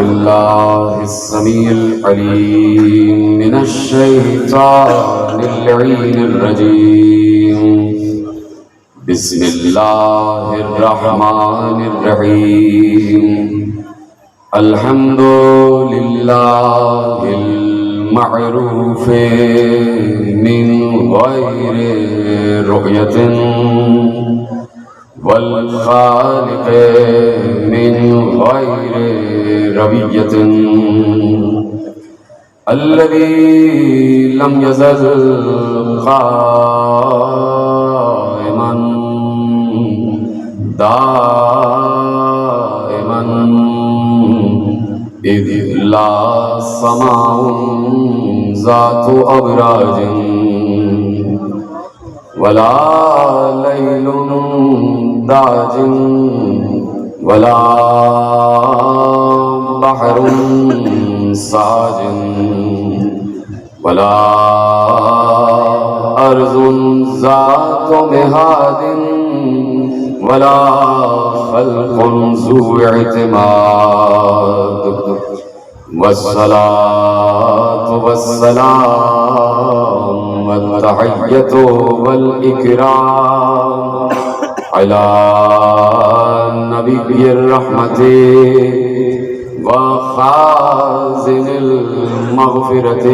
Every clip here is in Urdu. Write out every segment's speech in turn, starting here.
بالله السميع العليم من الشيطان اللعين الرجيم. بسم الله الرحمن الرحيم. الحمد لله المعروف من غير رؤية والخالق من غير روية الذي لم يزل قائما دائما إذ لا سماء ذات أبراج ولا ليل داج ولا بحر ساج ولا أرض ذات مهاد ولا خلق ذو اعتماد. والصلاة والسلام والتحية والإكرام على نبي الرحمة وخازن المغفرة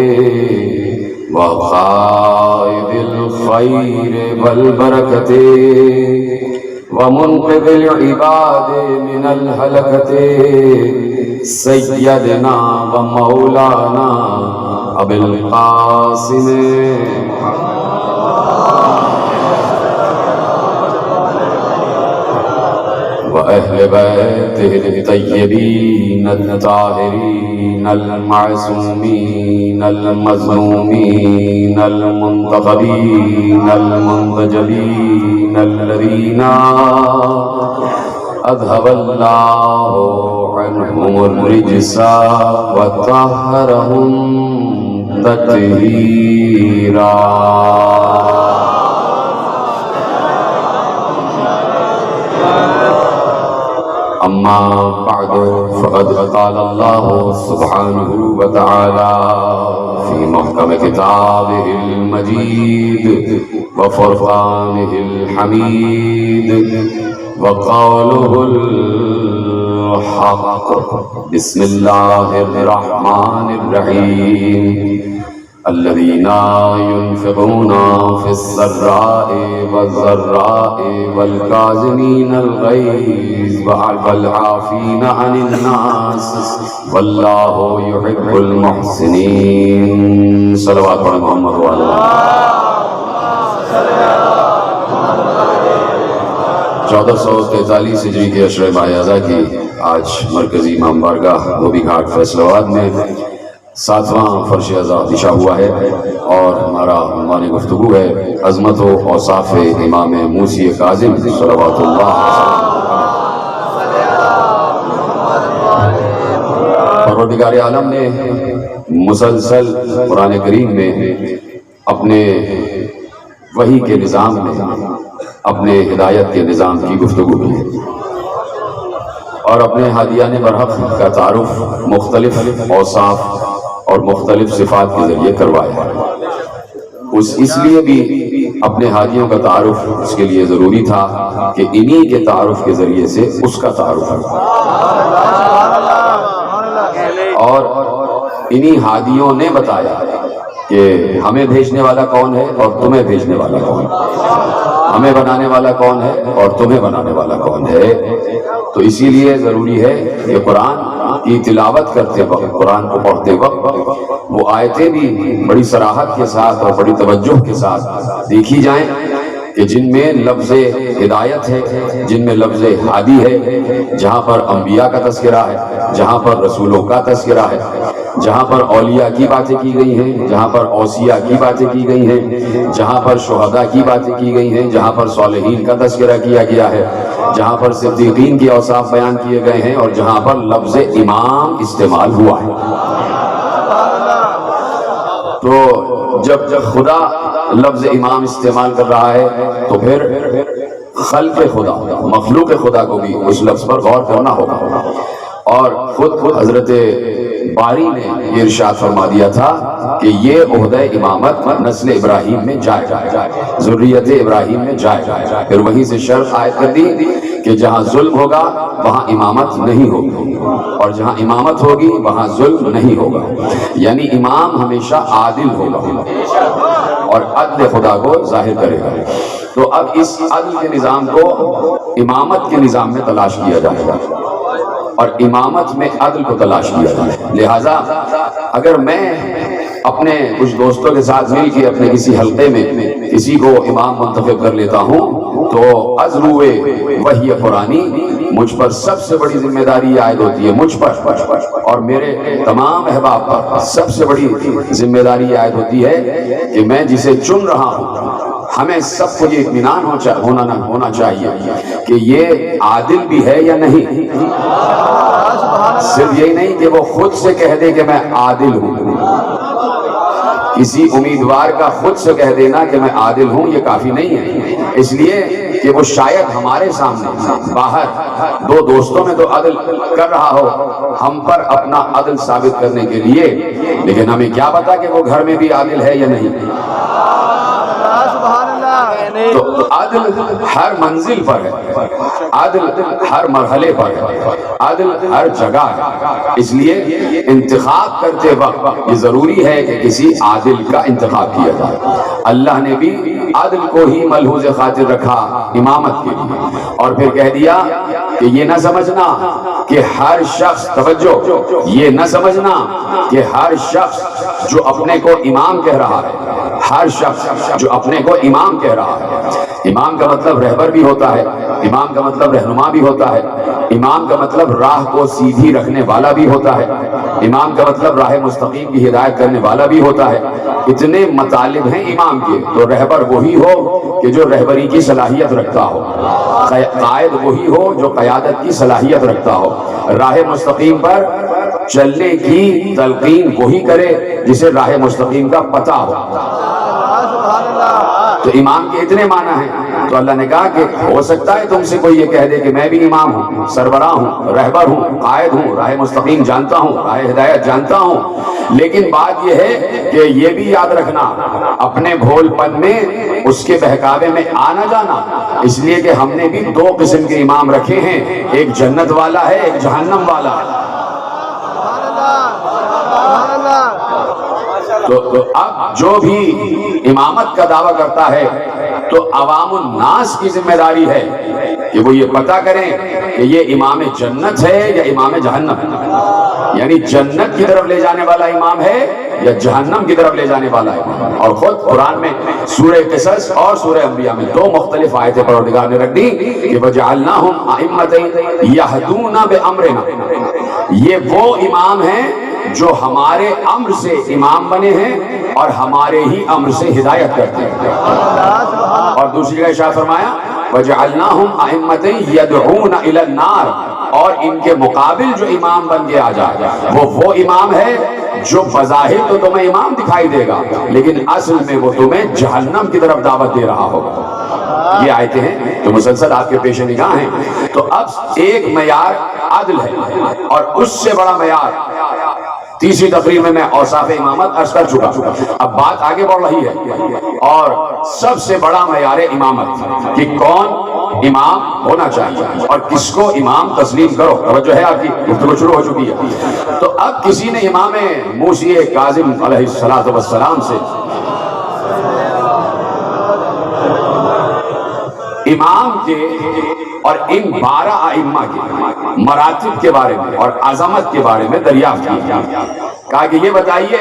وقائد الخير والبركة ومنقذ العباد من الهلكة سيدنا ومولانا أبي القاسم وأهل بيته الطيبين الطاهرين المعصومين المظلومين المنتخبين المنتجبين الذين أذهب الله عنهم الرجس وطهرهم تطهيرا. أما بعد فقد قال الله سبحانه وتعالى في محكم كتابه المجيد وفرقانه الحميد وقوله الحق. بسم الله الرحمن الرحيم. الذين ينفقون في السراء والضراء والكاظمين الغيظ والعافين عن الناس والله يحب المحسنين. صلوات محمد وعلى آله. 1443 ہجری کے عشرہ ماہ کی آج مرکزی امام بارگاہ دھوبی گھاٹ فیصل آباد میں 7واں فرش ازا دشا ہوا ہے اور ہمارا عنوان گفتگو ہے عظمت و اوصاف امام موسی کاظم صلوات اللہ. پروردگار عالم نے مسلسل قرآن کریم میں اپنے وحی کے نظام میں اپنے ہدایت کے نظام کی گفتگو کی اور اپنے ہادیان برحق کا تعارف مختلف اوصاف اور مختلف صفات کے ذریعے کروایا ہے. اس لیے بھی اپنے ہادیوں کا تعارف اس کے لیے ضروری تھا کہ انہی کے تعارف کے ذریعے سے اس کا تعارف ہے اور انہی ہادیوں نے بتایا کہ ہمیں بھیجنے والا کون ہے اور تمہیں بھیجنے والا کون ہے، ہمیں بنانے والا کون ہے اور تمہیں بنانے والا کون ہے. تو اسی لیے ضروری ہے کہ قرآن کی تلاوت کرتے وقت، قرآن کو پڑھتے وقت وہ آیتیں بھی بڑی صراحت کے ساتھ اور بڑی توجہ کے ساتھ دیکھی جائیں کہ جن میں لفظ ہدایت ہے، جن میں لفظ ہادی ہے، جہاں پر انبیاء کا تذکرہ ہے، جہاں پر رسولوں کا تذکرہ ہے، جہاں پر اولیاء کی باتیں کی گئی ہیں، جہاں پر اوصیاء کی باتیں کی گئی ہیں، جہاں پر شہداء کی باتیں کی گئی ہیں، جہاں پر صالحین کا تذکرہ کیا گیا ہے، جہاں پر صدیقین کی اوصاف بیان کیے گئے ہیں اور جہاں پر لفظ امام استعمال ہوا ہے. تو جب خدا لفظ امام استعمال کر رہا ہے تو پھر خلق خدا، مخلوق خدا کو بھی اس لفظ پر غور کرنا ہوگا. اور خود حضرت باری نے یہ ارشاد فرما دیا تھا کہ یہ عہدہ امامت نسل ابراہیم میں جائے گا، ذریت ابراہیم میں جائے گا۔ پھر وہیں سے شرط عائد کر دی کہ جہاں ظلم ہوگا وہاں امامت نہیں ہوگی، اور جہاں امامت ہوگی وہاں ظلم نہیں ہوگا، یعنی امام ہمیشہ عادل ہوگا اور عدل خدا کو ظاہر کرے گا۔ تو اب اس عدل کے نظام کو امامت کے نظام میں تلاش کیا جائے گا، اور امامت میں عدل کو تلاش کیا جائے گا۔ لہٰذا اگر میں اپنے کچھ دوستوں کے ساتھ مل کے اپنے کسی حلقے میں کسی کو امام منتخب کر لیتا ہوں تو از روئے وحی قرآنی مجھ پر سب سے بڑی ذمہ داری عائد ہوتی ہے، مجھ پر اور میرے تمام احباب پر سب سے بڑی ذمہ داری عائد ہوتی ہے کہ میں جسے چن رہا ہوں ہمیں سب کو یہ اطمینان ہونا چاہیے کہ یہ عادل بھی ہے یا نہیں۔ صرف یہی نہیں کہ وہ خود سے کہہ دے کہ میں عادل ہوں، کسی امیدوار کا خود سے کہہ دینا کہ میں عادل ہوں یہ کافی نہیں ہے، اس لیے کہ وہ شاید ہمارے سامنے باہر دو دوستوں میں تو عدل کر رہا ہو ہم پر اپنا عدل ثابت کرنے کے لیے، لیکن ہمیں کیا پتا کہ وہ گھر میں بھی عادل ہے یا نہیں۔ تو عدل ہر منزل پر ہے، عدل ہر مرحلے پر ہے، عدل ہر جگہ ہے، اس لیے انتخاب کرتے وقت یہ ضروری ہے کہ کسی عادل کا انتخاب کیا جائے۔ اللہ نے بھی عدل کو ہی ملحوظ خاطر رکھا امامت کے لیے، اور پھر کہہ دیا کہ یہ نہ سمجھنا کہ ہر شخص، توجہ، یہ نہ سمجھنا کہ ہر شخص جو اپنے کو امام کہہ رہا ہے، ہر شخص جو اپنے کو امام کہہ رہا ہے، امام کا مطلب رہبر بھی ہوتا ہے، امام کا مطلب رہنما بھی ہوتا ہے، امام کا مطلب راہ کو سیدھی رکھنے والا بھی ہوتا ہے، امام کا مطلب راہ مستقیم کی ہدایت کرنے والا بھی ہوتا ہے۔ اتنے مطالب ہیں امام کے، تو رہبر وہی ہو کہ جو رہبری کی صلاحیت رکھتا ہو، قائد وہی ہو جو قیادت کی صلاحیت رکھتا ہو، راہ مستقیم پر چلنے کی تلقین وہی کرے جسے راہ مستقیم کا پتہ ہو۔ تو امام کے اتنے معنی ہیں، تو اللہ نے کہا کہ ہو سکتا ہے تم سے کوئی یہ کہہ دے کہ میں بھی امام ہوں، سربراہ ہوں، رہبر ہوں، قائد ہوں، راہ مستقیم جانتا ہوں، راہ ہدایت جانتا ہوں، لیکن بات یہ ہے کہ یہ بھی یاد رکھنا اپنے بھول پن میں اس کے بہکاوے میں آنا جانا، اس لیے کہ ہم نے بھی دو قسم کے امام رکھے ہیں، ایک جنت والا ہے، ایک جہنم والا ہے۔ تو اب جو بھی امامت کا دعویٰ کرتا ہے تو عوام الناس کی ذمہ داری ہے کہ وہ یہ پتہ کریں کہ یہ امام جنت ہے یا امام جہنم، یعنی جنت کی طرف لے جانے والا امام ہے یا جہنم کی طرف لے جانے والا امام۔ اور خود قرآن میں سورہ قصص اور سورہ انبیاء میں دو مختلف آیتیں پروردگار نے رکھ دی کہ وَجَعَلْنَاهُمْ أَئِمَّةً يَهْدُونَ بِأَمْرِنَا، یہ وہ امام ہیں جو ہمارے امر سے امام بنے ہیں اور ہمارے ہی امر سے ہدایت کرتے ہیں۔ اور دوسری کا ارشاد فرمایا وَجَعَلْنَاهُمْ أَئِمَّةً يَدْعُونَ إِلَى النَّارِ، اور ان کے مقابل جو امام بن کے آ جائے وہ امام ہے جو بظاہر تو تمہیں امام دکھائی دے گا لیکن اصل میں وہ تمہیں جہنم کی طرف دعوت دے رہا ہوگا۔ یہ آیتیں ہیں جو مسلسل آپ کے پیش نگاہ ہیں۔ تو اب ایک معیار عدل ہے، اور اس سے بڑا معیار تیسری تقریر میں اوصاف امامت عرض کر چکا، اب بات آگے بڑھ رہی ہے، اور سب سے بڑا معیار امامت کہ کون امام ہونا چاہیے اور کس کو امام تسلیم کرو۔ توجہ ہے، آپ کی گفتگو شروع ہو چکی ہے۔ تو اب کسی نے امام موسی کاظم علیہ السلام سے امام کے اور ان 12 ائمہ کے مراتب کے بارے میں اور عظمت کے بارے میں دریافت کیا، کہا کہ یہ بتائیے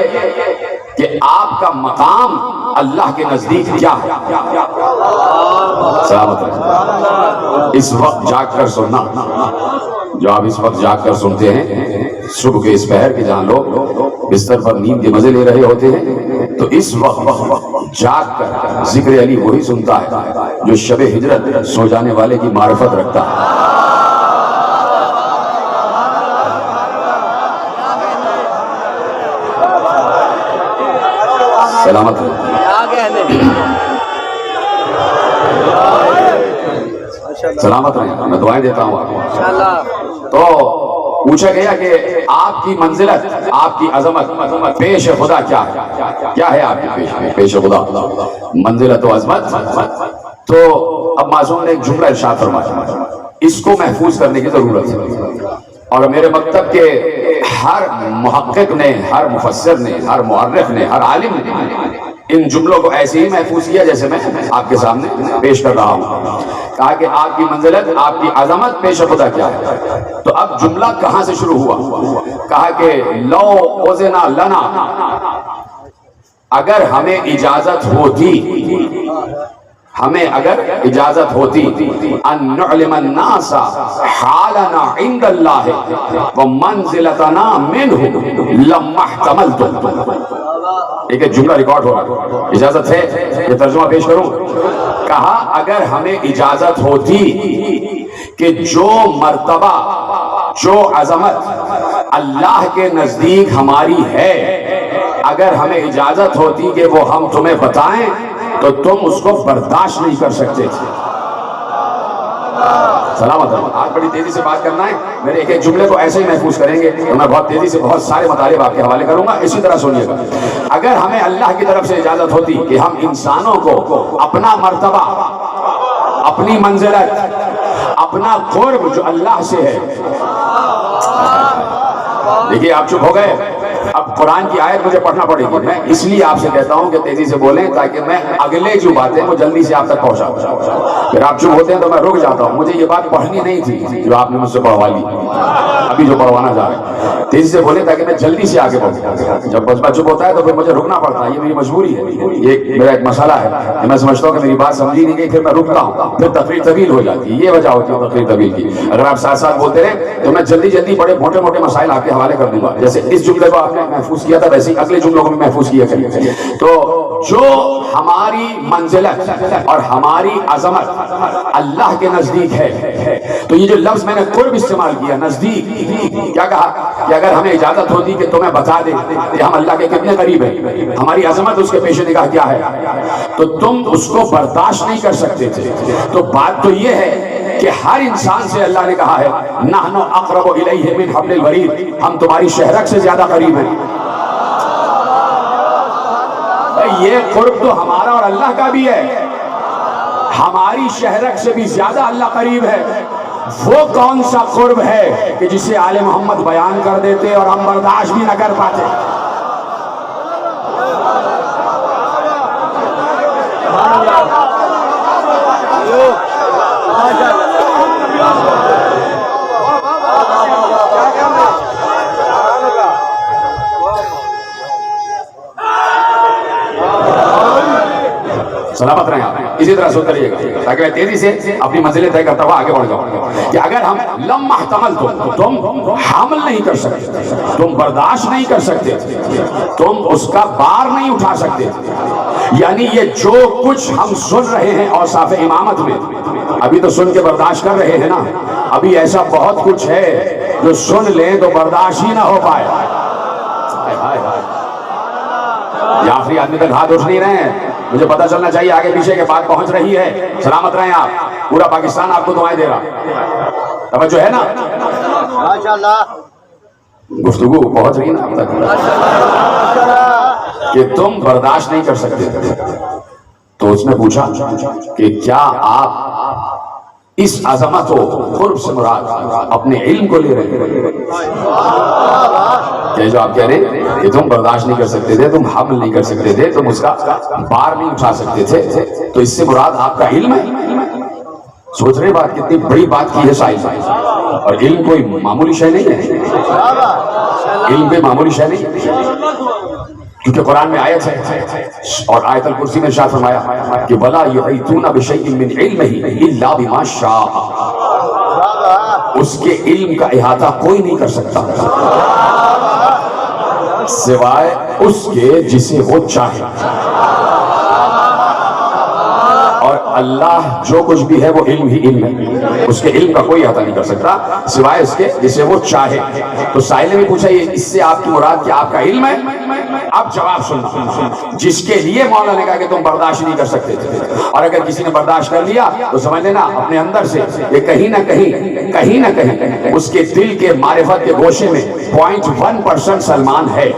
کہ آپ کا مقام اللہ کے نزدیک کیا ہے۔ سلامت رہے، اس وقت جاگ کر سننا، جو آپ اس وقت جاگ کر سنتے ہیں صبح کے اس پہر کے جہاں لوگ بستر پر نیند کے مزے لے رہے ہوتے ہیں، تو اس وقت جاگ کر ذکر علی وہی سنتا ہے جو شب ہجرت سو جانے والے کی معرفت رکھتا ہے۔ سلامت ہے، سلامت رہیں، میں دعائیں دیتا ہوں آپ کو۔ تو پوچھا گیا کہ آپ کی منزلت، آپ کی عظمت پیش خدا کیا ہے؟ کیا ہے آپ کی پیش خدا منزلت و عظمت؟ تو اب معصوم نے ایک جملہ ارشاد فرمایا، اس کو محفوظ کرنے کی ضرورت ہے، اور میرے مکتب کے ہر محقق نے، ہر مفسر نے، ہر مؤرخ نے، ہر عالم نے ان جملوں کو ایسے ہی محفوظ کیا جیسے میں آپ کے سامنے پیش کر رہا ہوں۔ کہا کہ آپ کی منزلت، آپ کی عظمت پیش خدا کیا ہے؟ تو اب جملہ کہاں سے شروع ہوا؟ کہا کہ لو اذن لنا، اگر ہمیں اجازت ہوتی، ہمیں اگر اجازت ہوتی ان نعلم الناس حالنا عند اللہ ومنزلتنا منہ لما احتملت۔ ایک جملہ ریکارڈ ہو رہا، اجازت ہے یہ ترجمہ پیش کروں؟ کہا اگر ہمیں اجازت ہوتی کہ جو مرتبہ، جو عظمت اللہ کے نزدیک ہماری ہے، اگر ہمیں اجازت ہوتی کہ وہ ہم تمہیں بتائیں تو تم اس کو برداشت نہیں کر سکتے تھے۔ سلامت رہو، آج بڑی تیزی سے بات کرنا ہے، میرے ایک ایک جملے کو ایسے ہی محفوظ کریں گے تو میں بہت تیزی سے بہت سارے مطالب آپ کے حوالے کروں گا، اسی طرح سنیے گا۔ اگر ہمیں اللہ کی طرف سے اجازت ہوتی کہ ہم انسانوں کو اپنا مرتبہ، اپنی منزلت، اپنا قرب جو اللہ سے ہے، دیکھیے آپ چپ ہو گئے، اب قرآن کی آیت مجھے پڑھنا پڑے گی، میں اس لیے آپ سے کہتا ہوں کہ تیزی سے بولیں تاکہ میں اگلے جو باتیں وہ جلدی سے آپ تک پہنچا دوں۔ پھر آپ چپ ہوتے ہیں تو میں رک جاتا ہوں، مجھے یہ بات پڑھنی نہیں تھی جو آپ نے مجھ سے پڑھوا لی، ابھی جو پڑھوانا جا رہے ہیں تیزی سے بولیں تاکہ میں جلدی سے آگے بڑھوں۔ جب بچہ چپ ہوتا ہے تو پھر مجھے رکنا پڑتا ہے، یہ میری مجبوری ہے، یہ میرا ایک مسئلہ ہے کہ میں سمجھتا ہوں کہ میری بات سمجھی نہیں گئی، پھر میں رکتا ہوں، پھر تقریر طویل ہو جاتی ہے، یہ وجہ ہوتی ہے تقریر طویل کی۔ اگر آپ ساتھ ساتھ بولتے رہے تو میں جلدی جلدی بڑے موٹے موٹے مسائل آپ کے حوالے کر دوں گا، جیسے اس جملے کو آپ نے محفوظ کیا تھا ویسے اگلے جملوں کو بھی محفوظ کیا کریے۔ تو جو ہماری منزلت اور ہماری عظمت اللہ کے نزدیک ہے، تو یہ جو لفظ میں نے قرب استعمال کیا، نزدیک، کیا کہا کہ اگر ہمیں اجازت ہوتی کہ تمہیں بتا دیں کہ ہم اللہ کے کتنے قریب ہیں، ہماری عظمت اس کے پیش نگاہ کیا ہے، تو تم اس کو برداشت نہیں کر سکتے تھے۔ تو بات تو یہ ہے کہ ہر انسان سے اللہ نے کہا ہے نحن اقرب الیہ من حبل الورید، ہم تمہاری شہرک سے زیادہ قریب ہیں۔ یہ قرب تو ہمارا اور اللہ کا بھی ہے، ہماری شہرک سے بھی زیادہ اللہ قریب ہے۔ وہ کون سا قرب ہے کہ جسے آل محمد بیان کر دیتے اور ہم برداشت بھی نہ کر پاتے؟ سلامت رہیں آپ، اسی طرح سنتے رہیے گا تاکہ میں تیزی سے اپنی منزلیں طے کرتا ہوا آگے بڑھ جاؤں کہ اگر ہم لما احتملتم، تم حمل نہیں کر سکتے، تم برداشت نہیں کر سکتے، تم اس کا بار نہیں اٹھا سکتے، یعنی یہ جو کچھ ہم سن رہے ہیں اوصاف امامت میں، ابھی تو سن کے برداشت کر رہے ہیں نا، ابھی ایسا بہت کچھ ہے جو سن لیں تو برداشت ہی نہ ہو پائے۔ یہ آخری آدمی تک ہاتھ اٹھ نہیں رہے ہیں، مجھے پتہ چلنا چاہیے آگے پیچھے کے بات پہنچ رہی ہے۔ سلامت رہیں آپ، پورا پاکستان آپ کو دعائیں دے رہا، توجہ ہے نا؟ گفتگو پہنچ رہی نا اب تک کہ تم برداشت نہیں کر سکتے تھے۔ تو اس نے پوچھا کہ کیا آپ اس عظمت و قرب سے مراد اپنے علم کو لے رہے ہیں؟ کہ جو آپ کہہ رہے ہیں کہ تم برداشت نہیں کر سکتے تھے، تم حمل نہیں کر سکتے تھے، تم اس کا بار نہیں اٹھا سکتے تھے، تو اس سے مراد آپ کا علم ہے؟ سوچ رہے بات کتنی بڑی بات کی ہے سائنس، اور علم کوئی معمولی شے نہیں ہے، علم کوئی معمولی شے نہیں، کیونکہ قرآن میں آیت ہے اور آیت الکرسی میں ارشاد فرمایا کہ وَلَا يُحِيطُونَ بِشَيْءٍ مِّنْ عِلْمِهِ إِلَّا بِمَا شَاءَ، اس کے علم کا احاطہ کوئی نہیں کر سکتا سوائے اس کے جسے وہ چاہے۔ اور اللہ جو کچھ بھی ہے وہ علم ہی علم ہے، اس کے علم کا کوئی احاطہ نہیں کر سکتا سوائے اس کے جسے وہ چاہے۔ تو سائل نے بھی پوچھا یہ اس سے آپ کی مراد کیا آپ کا علم ہے؟ اب جواب سننا، جس کے لیے مولا نے کہا کہ تم برداشت نہیں کر سکتے تھے، اور اگر کسی نے برداشت کر لیا تو سمجھ لینا اپنے اندر سے یہ کہیں نہ کہیں اس کے دل کے معرفت کے گوشے میں 0.1% سلمان ہے۔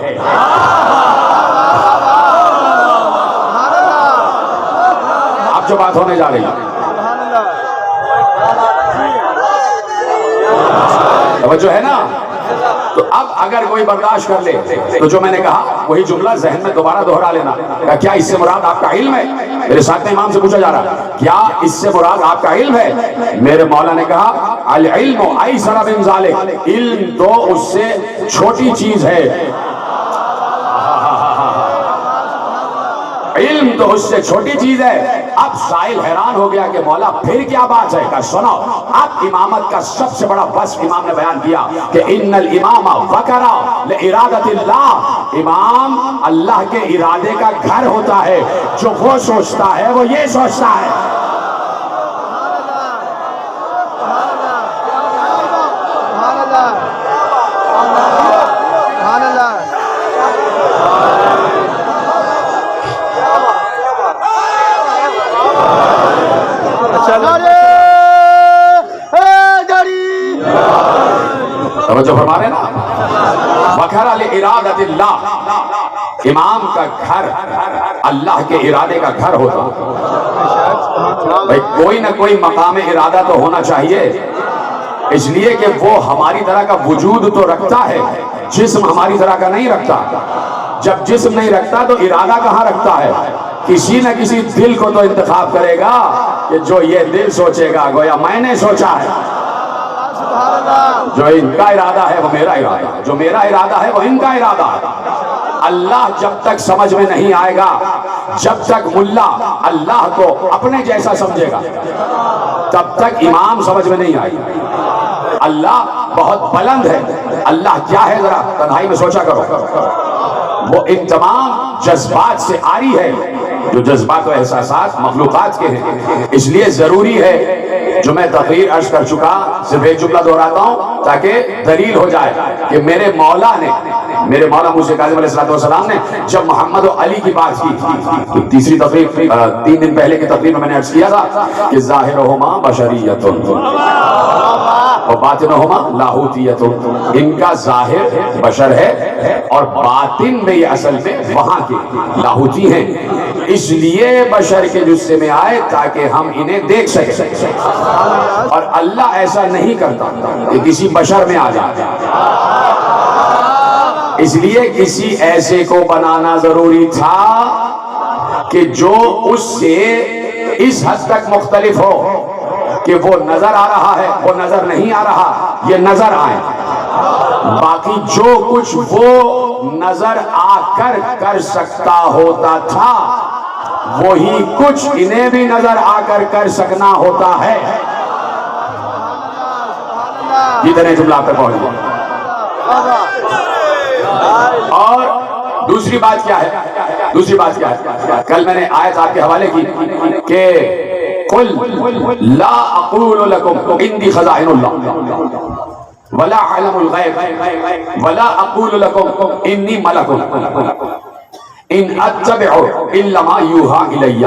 اب جو بات ہونے جا رہی ہے توجہ ہے نا، تو اب اگر کوئی برداشت کر لے تو جو میں نے کہا وہی جملہ ذہن میں دوبارہ دوہرا لینا، کیا اس سے مراد آپ کا علم ہے؟ میرے ساتھ میں امام سے پوچھا جا رہا کیا اس سے مراد آپ کا علم ہے؟ میرے مولا نے کہا العلم ایسر من ذالک، علم تو اس سے چھوٹی چیز ہے، علم تو اس سے چھوٹی چیز ہے۔ اب سائل حیران ہو گیا کہ مولا پھر کیا بات ہے؟ کہ سنو، اب امامت کا سب سے بڑا وصف امام نے بیان کیا کہ ان الامام وقر لارادۃ اللہ، امام اللہ کے ارادے کا گھر ہوتا ہے، جو وہ سوچتا ہے وہ یہ سوچتا ہے۔ توجہ فرما رہے نا، وقر لارادۃ اللہ، امام کا گھر اللہ کے ارادے کا گھر ہوتا۔ بھئی کوئی نہ کوئی مقام ارادہ تو ہونا چاہیے، اس لیے کہ وہ ہماری طرح کا وجود تو رکھتا ہے، جسم ہماری طرح کا نہیں رکھتا۔ جب جسم نہیں رکھتا تو ارادہ کہاں رکھتا ہے؟ کسی نہ کسی دل کو تو انتخاب کرے گا کہ جو یہ دل سوچے گا گویا میں نے سوچا ہے، جو ان کا ارادہ ہے وہ میرا ارادہ ہے، جو میرا ارادہ ہے وہ ان کا ارادہ ہے۔ اللہ جب تک سمجھ میں نہیں آئے گا، جب تک ملا اللہ کو اپنے جیسا سمجھے گا، تب تک امام سمجھ میں نہیں آئے گا۔ اللہ بہت بلند ہے، اللہ کیا ہے ذرا تنہائی میں سوچا کرو، وہ ان تمام جذبات سے آری ہے، جو جذبات و احساسات مخلوقات کے ہیں۔ اس لیے ضروری ہے، جو میں تقریر عرض کر چکا، صرف ایک جملہ دہراتا ہوں تاکہ دلیل ہو جائے کہ میرے مولا موسیٰ کاظم علیہ السلام نے جب محمد و علی کی بات کی، تو تیسری تقریر 3 دن پہلے کی تقریر میں نے عرض کیا تھا کہ ظاہرہما بشریت و باطنہما لاہوتیت، ان کا ظاہر بشر ہے اور باطن میں یہ اصل میں وہاں کے لاہوتی ہیں، اس لیے بشر کے جسے میں آئے تاکہ ہم انہیں دیکھ سکیں، اور اللہ ایسا نہیں کرتا کہ کسی بشر میں آ جائے، اس لیے کسی ایسے کو بنانا ضروری تھا کہ جو اس سے اس حد تک مختلف ہو کہ وہ نظر آ رہا ہے، وہ نظر نہیں آ رہا، یہ نظر آئے، باقی جو کچھ وہ نظر آ کر سکتا ہوتا تھا وہی کچھ انہیں بھی نظر آ کر سکنا ہوتا ہے۔ جتنے جملہ آپ تک پہنچ گیا۔ اور دوسری بات کیا ہے؟ کل میں نے آیت آپ کے حوالے کی کہ قل لا اقول لكم عندي خزائن اللہ ولا اعلم الغیب ولا اقول لكم انی ملک ان اتبع الا ما یوحى الی۔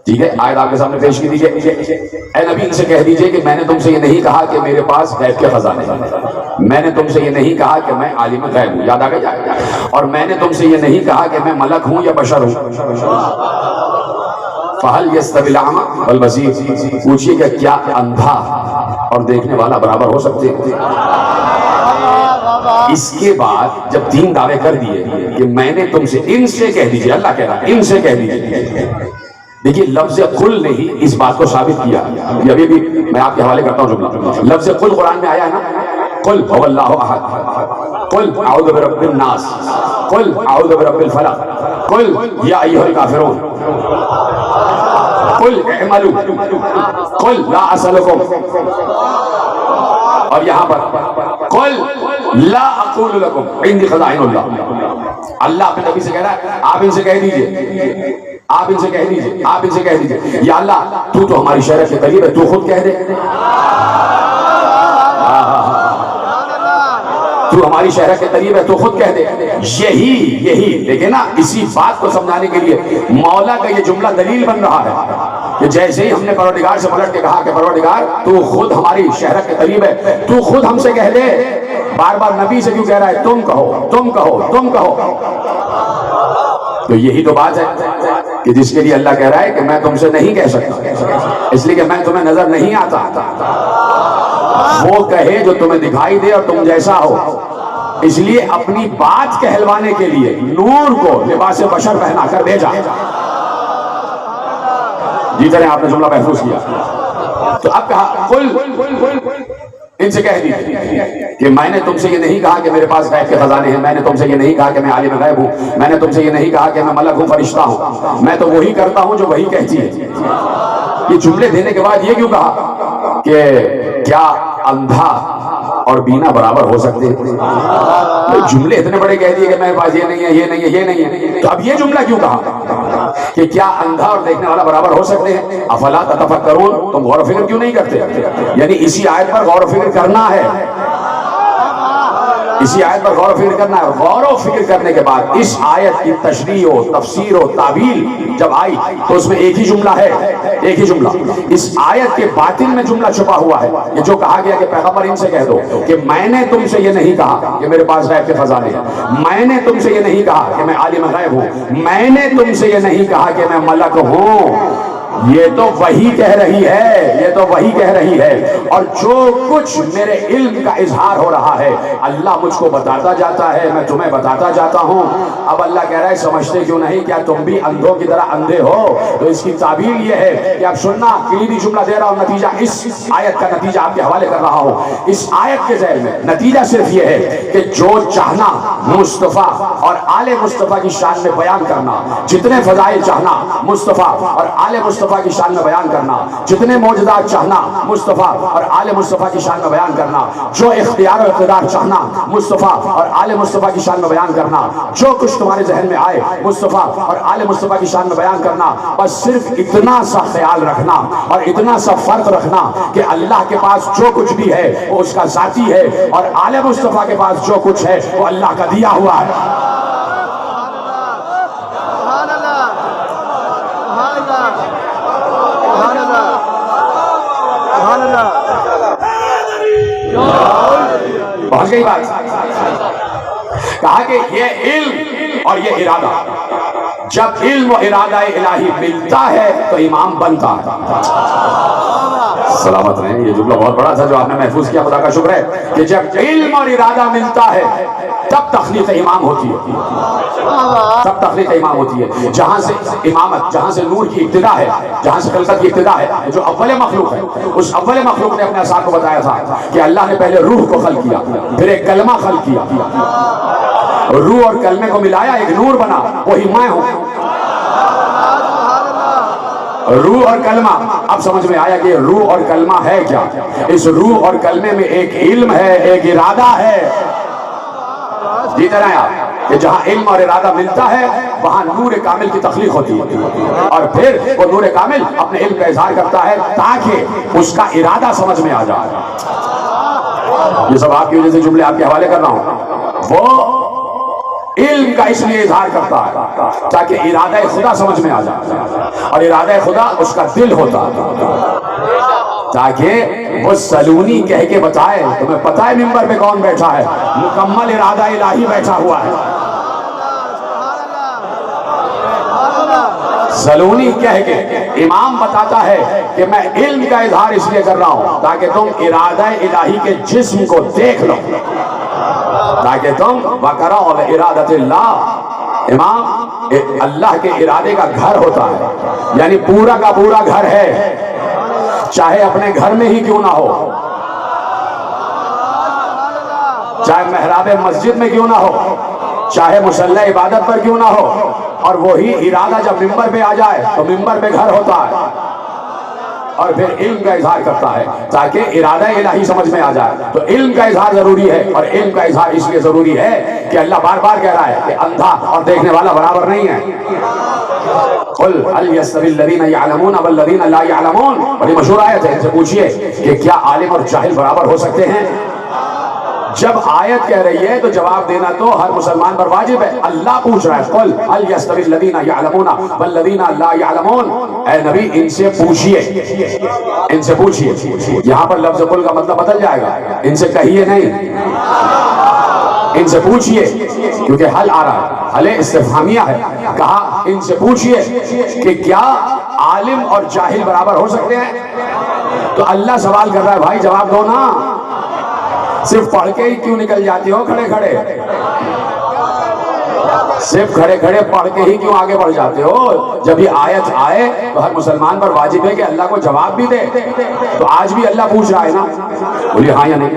ٹھیک ہے، آیت آپ کے سامنے پیش کی دیجئے، اے نبی ان سے کہہ دیجئے کہ میں نے تم سے یہ نہیں کہا کہ میرے پاس غیب کے خزانے ہیں، میں نے تم سے یہ نہیں کہا کہ میں عالم غیب ہوں، یاد آ گیا، اور میں نے تم سے یہ نہیں کہا کہ میں ملک ہوں یا بشر ہوں۔ فَهَلْ يَسْتَوِي الْأَعْمَى وَالْبَصِيرُ، پوچھئے کہ کیا اندھا اور دیکھنے والا برابر ہو سکتے ہیں؟ اس کے بعد جب 3 دعوے کر دیے کہ میں نے تم سے، ان سے کہہ دیجئے، اللہ کہہ رہا ہے ان سے کہہ دیجئے، دیکھیے لفظ قل نے ہی اس بات کو ثابت کیا، یہ ابھی بھی میں آپ کے حوالے کرتا ہوں جملہ، لفظ قل قرآن میں آیا ہے نا، قل هو اللہ احد، قل اعوذ برب الناس، قل اعوذ برب الفلق، قل یا ایھا الکافرون، قل اعملوا، قل لا اسألکم، اور یہاں پر قل لا اقول لکم عندی خزائن اللہ، اللہ اپنے نبی سے کہہ رہا ہے آپ ان سے کہہ دیجئے آپ ان سے کہہ دیجئے، آپ ان سے کہہ دیجئے یا اللہ تو ہماری شرح کے قریب ہے، تو خود کہہ دے، تو ہماری شہرہ کے قریب ہے تو خود کہہ دے. یہی دیکھیں نا، اسی بات کو سمجھانے کے لیے مولا کا یہ جملہ دلیل بن رہا ہے کہ جیسے ہی ہم نے پروردگار سے پلٹ کے کہا کہ پروردگار تو خود ہماری شہرہ کے قریب ہے، تو خود ہم سے کہہ دے. بار بار نبی سے کیوں کہہ رہا ہے تم کہو تم کہو تم کہو؟ تو یہی تو بات ہے کہ جس کے لیے اللہ کہہ رہا ہے کہ میں تم سے نہیں کہہ سکتا، اس لیے کہ میں تمہیں نظر نہیں آتا. وہ کہے جو تمہیں دکھائی دے اور تم جیسا ہو. اس لیے اپنی بات کہلوانے کے لیے نور کو لباس بشر پہنا کر بھیجا. جی چلیں آپ نے جملہ محفوظ کیا. تو اب کہا قل، ان سے کہہ دیجیے کہ میں نے تم سے یہ نہیں کہا کہ میرے پاس غیب کے خزانے ہیں، میں نے تم سے یہ نہیں کہا کہ میں عالم غیب ہوں، میں نے تم سے یہ نہیں کہا کہ میں ملک ہوں فرشتہ ہوں، میں تو وہی کرتا ہوں جو وہی کہتی ہے. یہ جملے دینے کے بعد یہ کیوں کہا کہ کیا اندھا اور بینا برابر ہو سکتے ہیں؟ جملے اتنے بڑے کہہ دیے کہ میرے پاس یہ نہیں ہے یہ نہیں ہے یہ نہیں ہے، تو اب یہ جملہ کیوں کہا کہ کیا اندھا اور دیکھنے والا برابر ہو سکتے ہیں؟ افلا تتفکرون، تم غور و فکر کیوں نہیں کرتے؟ یعنی اسی آیت پر غور و فکر کرنا ہے، اسی آیت پر غور و فکر کرنا ہے. غور و فکر کرنے کے بعد اس آیت کی تشریح و تفسیر و تعبیل جب آئی تو اس میں ایک ہی جملہ ہے، ایک ہی جملہ. اس آیت کے باطن میں جملہ چھپا ہوا ہے، یہ جو کہا گیا کہ پیغمبر ان سے کہہ دو کہ میں نے تم سے یہ نہیں کہا کہ میرے پاس غیب کے خزانے ہیں، میں نے تم سے یہ نہیں کہا کہ میں عالم غیب ہوں، میں نے تم سے یہ نہیں کہا کہ میں ملک ہوں. یہ تو وہی کہہ رہی ہے، یہ تو وہی کہہ رہی ہے. اور جو کچھ میرے علم کا اظہار ہو رہا ہے اللہ مجھ کو بتاتا جاتا ہے، میں تمہیں بتاتا جاتا ہوں. اب اللہ کہہ رہا ہے سمجھتے کیوں نہیں؟ کیا تم بھی اندھوں کی طرح اندھے ہو؟ تو اس کی تعبیر یہ ہے کہ اب سننا، کلیدی جملہ دے رہا ہوں، نتیجہ اس آیت کا نتیجہ آپ کے حوالے کر رہا ہوں. اس آیت کے ذیل میں نتیجہ صرف یہ ہے کہ جو چاہنا مصطفیٰ اور آل مصطفیٰ کی شان میں بیان کرنا، جتنے فضائل چاہنا مصطفیٰ اور آل مصطفیٰ کی شان میں بیان کرنا، جتنے معجزات چاہنا مصطفیٰ اور آل مصطفیٰ کی شان میں بیان کرنا، جو اختیار و اقتدار چاہنا مصطفیٰ اور آل مصطفیٰ کی شان میں بیان کرنا، جو کچھ تمہارے ذہن میں آئے مصطفیٰ اور آل مصطفیٰ کی شان میں بیان کرنا. بس صرف اتنا سا خیال رکھنا اور اتنا سا فرق رکھنا کہ اللہ کے پاس جو کچھ بھی ہے وہ اس کا ذاتی ہے اور آل مصطفیٰ کے پاس جو کچھ ہے وہ اللہ کا دیا ہوا ہے. پہنچ گئی بات. کہا کہ یہ علم اور یہ ارادہ، جب علم و ارادہ الہی ملتا ہے تو امام بنتا ہے. سلامت رہیں. یہ جملہ بہت بڑا تھا جو آپ نے محفوظ کیا، خدا کا شکر ہے کہ جب علم اور ارادہ ملتا ہے تب تخلیق امام ہوتی ہے، تب تخلیق امام ہوتی ہے. جہاں سے امامت، جہاں سے نور کی ابتدا ہے، جہاں سے خلقت کی ابتدا ہے، جو اول مخلوق ہے، اس اول مخلوق نے اپنے اثار کو بتایا تھا کہ اللہ نے پہلے روح کو خلق کیا، پھر ایک کلمہ خلق کیا، روح اور کلمے کو ملایا ایک نور بنا، وہی میں ہوں. روح اور کلمہ، اب سمجھ میں آیا کہ روح اور کلمہ ہے کیا؟ اس روح اور کلمے میں ایک علم ہے، ایک ارادہ ہے. جیتے رہے آپ کہ جہاں علم اور ارادہ ملتا ہے وہاں نور کامل کی تخلیق ہوتی ہے، اور پھر وہ نور کامل اپنے علم کا اظہار کرتا ہے تاکہ اس کا ارادہ سمجھ میں آ جائے. یہ سب آپ کی وجہ سے جملے آپ کے حوالے کر رہا ہوں. وہ علم کا اس لیے اظہار کرتا ہے تاکہ ارادہ خدا سمجھ میں آ جائے، اور ارادہ خدا اس کا دل ہوتا ہے، تاکہ وہ سلونی کہہ کے بتائے تمہیں پتہ ہے ممبر پہ کون بیٹھا ہے؟ مکمل ارادہ الہی بیٹھا ہوا ہے. سلونی کہہ کے امام بتاتا ہے کہ میں علم کا اظہار اس لیے کر رہا ہوں تاکہ تم ارادہ الہی کے جسم کو دیکھ لو، تاکہ تم وَقَرَعُ بِإِرَادَةِ اللَّهِ. امام اللہ کے ارادے کا گھر ہوتا ہے، یعنی پورا کا پورا گھر ہے، چاہے اپنے گھر میں ہی کیوں نہ ہو، چاہے محراب مسجد میں کیوں نہ ہو، چاہے مصلی عبادت پر کیوں نہ ہو. اور وہی ارادہ جب ممبر پہ آ جائے تو ممبر پہ گھر ہوتا ہے، اور پھر علم کا اظہار کرتا ہے تاکہ ارادہ الہی سمجھ میں آ جائے. تو علم کا اظہار ضروری ہے، اور علم کا اظہار اس لیے ضروری ہے کہ اللہ بار بار کہہ رہا ہے کہ اندھا اور دیکھنے والا برابر نہیں ہے. قل هل يستوي الذين يعلمون والذين لا يعلمون، بڑی مشہور آیت ہے، ان سے پوچھئے کہ کیا عالم اور جاہل برابر ہو سکتے ہیں؟ جب آیت کہہ رہی ہے تو جواب دینا تو ہر مسلمان پر واجب ہے. اللہ پوچھ رہا ہے قل هل يستوي الذين يعلمون والذين لا يعلمون، اے نبی ان سے پوچھئے، ان سے پوچھئے. یہاں پر لفظ قل کا مطلب بدل جائے گا، ان سے کہیے نہیں، ان سے پوچھئے، کیونکہ حل آ رہا ہے، حل استفہامیہ ہے. کہا ان سے پوچھئے کہ کیا عالم اور جاہل برابر ہو سکتے ہیں؟ تو اللہ سوال کر رہا ہے بھائی جواب دو نا، صرف پڑھ کے ہی کیوں نکل جاتے ہو کھڑے کھڑے؟ صرف کھڑے کھڑے پڑھ کے ہی کیوں آگے بڑھ جاتے ہو؟ جب یہ آیت آئے تو ہر مسلمان پر واجب ہے کہ اللہ کو جواب بھی دے. تو آج بھی اللہ پوچھ رہا ہے نا، بولیے ہاں یا نہیں؟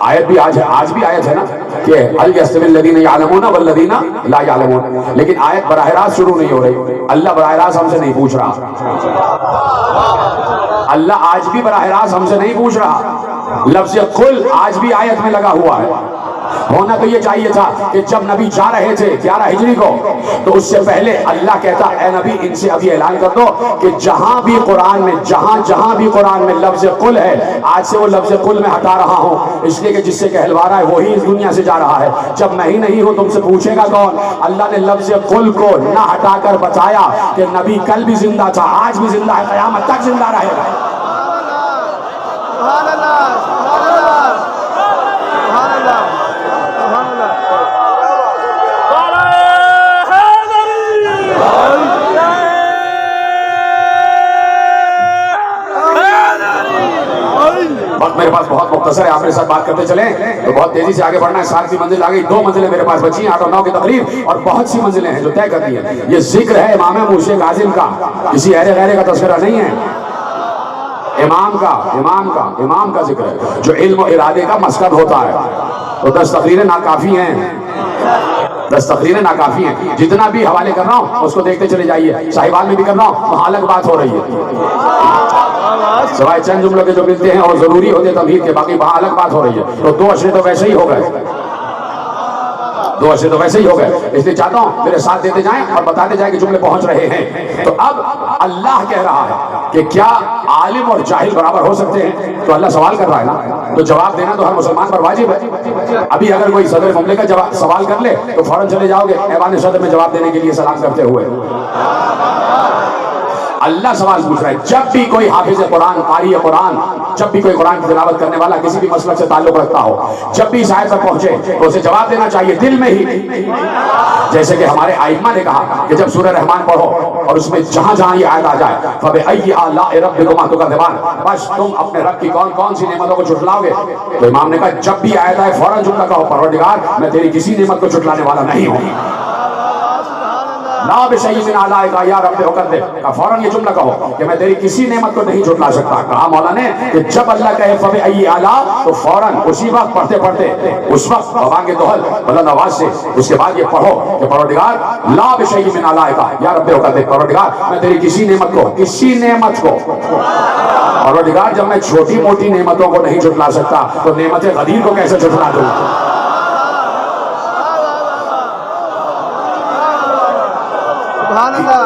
آیت بھی آج بھی آیت ہے نا کہ هل يستوي الذين يعلمون والذين لا يعلمون، لیکن آیت براہ راست شروع نہیں ہو رہی. اللہ براہ راست ہم سے نہیں پوچھ رہا، اللہ آج بھی براہ راست ہم سے نہیں پوچھ رہا. لفظ قل آج بھی آیت میں لگا ہوا ہے. ہونا تو یہ چاہیے تھا کہ جب نبی جا رہے تھے 11 ہجری کو، تو اس سے پہلے اللہ کہتا اے نبی ان سے ابھی اعلان کر دو کہ جہاں بھی قرآن میں جہاں بھی قرآن میں لفظ قل ہے، آج سے وہ لفظ قل میں ہٹا رہا ہوں، اس لیے کہ جس سے کہلوا رہا ہے وہی اس دنیا سے جا رہا ہے. جب میں ہی نہیں ہوں تم سے پوچھے گا کون؟ اللہ نے لفظ قل کو نہ ہٹا کر بتایا کہ نبی کل بھی زندہ تھا، آج بھی زندہ ہے، قیامت تک زندہ رہے گا. سبحان اللہ، سبحان اللہ، سبحان اللہ، سبحان اللہ. وقت میرے پاس بہت مختصر ہے، آپ میرے ساتھ بات کرتے چلیں تو بہت تیزی سے آگے بڑھنا ہے. 7 کی منزل آ گئی، 2 منزلیں میرے پاس بچی ہیں، 8 اور 9 کی تقریر، اور بہت سی منزلیں ہیں جو طے کرتی ہیں. یہ ذکر ہے امام مرشد کاظم کا، کسی اہل غیرے کا تذکرہ نہیں ہے. امام کا ذکر ہے جو علم و ارادے کا مسکن ہوتا ہے. تو 10 تقریریں ناکافی ہیں، 10 تقریریں ناکافی ہیں. جتنا بھی حوالے کر رہا ہوں اس کو دیکھتے چلے جائیے. صاحبان میں بھی کر رہا ہوں، وہاں الگ بات ہو رہی ہے، سوائے چند جملوں کے جو ملتے ہیں اور ضروری ہوتے تمہید کے، باقی وہاں الگ بات ہو رہی ہے. تو 2 اشرے تو ویسے ہی ہو گئے، 2 اشرے تو ویسے ہی ہو گئے. اس لیے چاہتا ہوں میرے ساتھ دیتے جائیں اور بتاتے جائیں کہ جملے پہنچ رہے ہیں. تو اب اللہ کہہ رہا ہے کہ کیا عالم اور جاہل برابر ہو سکتے ہیں؟ تو اللہ سوال کر رہا ہے نا، تو جواب دینا تو ہر مسلمان پر واجب ہے. ابھی اگر کوئی صدر مملکت جواب سوال کر لے تو فوراً چلے جاؤ گے ایوان صدر میں جواب دینے کے لیے سلام کرتے ہوئے. اللہ سوال پوچھ رہا ہے. جب بھی کوئی حافظ قرآن، قاری قرآن، جب بھی کوئی قرآن کی تلاوت کرنے والا کسی بھی مسلک سے تعلق رکھتا ہو، جب بھی اس آیت پر پہنچے تو اسے جواب دینا چاہیے دل میں ہی. جیسے کہ ہمارے ائمہ نے کہا کہ جب سورہ رحمان پڑھو اور اس میں جہاں جہاں یہ آیت آ جائے فَبِأَيِّ آلَاءِ رَبِّكُمَا تُكَذِّبَانِ، بس تم اپنے رب کی کون کون سی نعمتوں کو جھٹلاؤ گے. تو امام نے کہا جب بھی آیت آئے فوراً جملہ کہو پروردگار میں تیری کسی نعمت کو جھٹلانے والا نہیں ہوں. لا بشیء من آلائک یا رب اکذب، فوراً یہ جملہ کہو کہ میں تیری کسی نعمت کو نہیں جھٹلا سکتا. کہا مولا نے کہ جب اللہ کہے فبأي آلاء تو فوراً اسی وقت پڑھتے پڑھتے اس وقت بانگ دوہل بلند آواز سے اس کے بعد یہ پڑھو کہ پروردگار لا بشیء من آلائک یا رب اکذب، پروردگار میں تیری کسی نعمت کو پروردگار جب میں چھوٹی موٹی نعمتوں کو نہیں جھٹلا سکتا تو نعمت غدیر کو کیسے جھٹلا دوں. سبحان اللہ.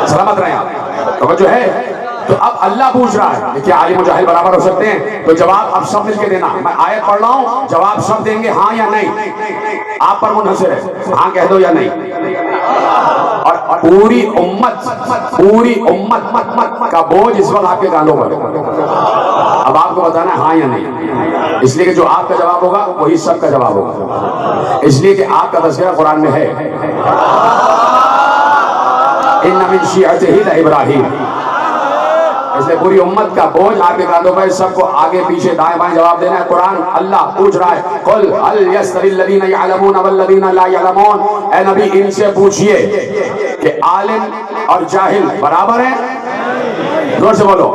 سلامت رہے آپ. توجہ ہے. تو اب اللہ پوچھ رہا ہے کہ کیا عالم و جاہل برابر ہو سکتے ہیں؟ تو جواب اب سب مل کے دینا. میں آیت پڑھ رہا ہوں، جواب سب دیں گے ہاں یا نہیں. آپ پر منحصر ہے، ہاں کہہ دو یا نہیں. اور پوری امت کا بوجھ اس وقت آپ کے کانوں پر. اب آپ کو بتانا ہے ہاں یا نہیں. اس لیے کہ جو آپ کا جواب ہوگا وہی سب کا جواب ہوگا. اس لیے کہ آپ کا تذکرہ قرآن میں ہے ان من شیعتہ لابراہیم. اس لیے پوری امت کا بوجھ آپ کے کاندھوں پر، سب کو آگے پیچھے دائیں بائیں جواب دینا ہے. قرآن اللہ پوچھ رہا ہے قل هل يستوي الذين يعلمون والذين لا يعلمون، اے نبی ان سے پوچھئے کہ عالم اور جاہل برابر ہیں. زور سے بولو.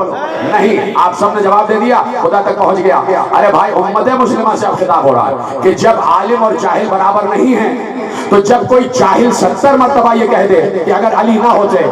نہیں. آپ سب نے جواب دے دیا، خدا تک پہنچ گیا. ارے بھائی امت مسلمہ سے اب خطاب ہو رہا ہے کہ جب عالم اور جاہل برابر نہیں ہیں تو جب کوئی جاہل 70 مرتبہ یہ کہہ دے کہ اگر علی نہ ہوتے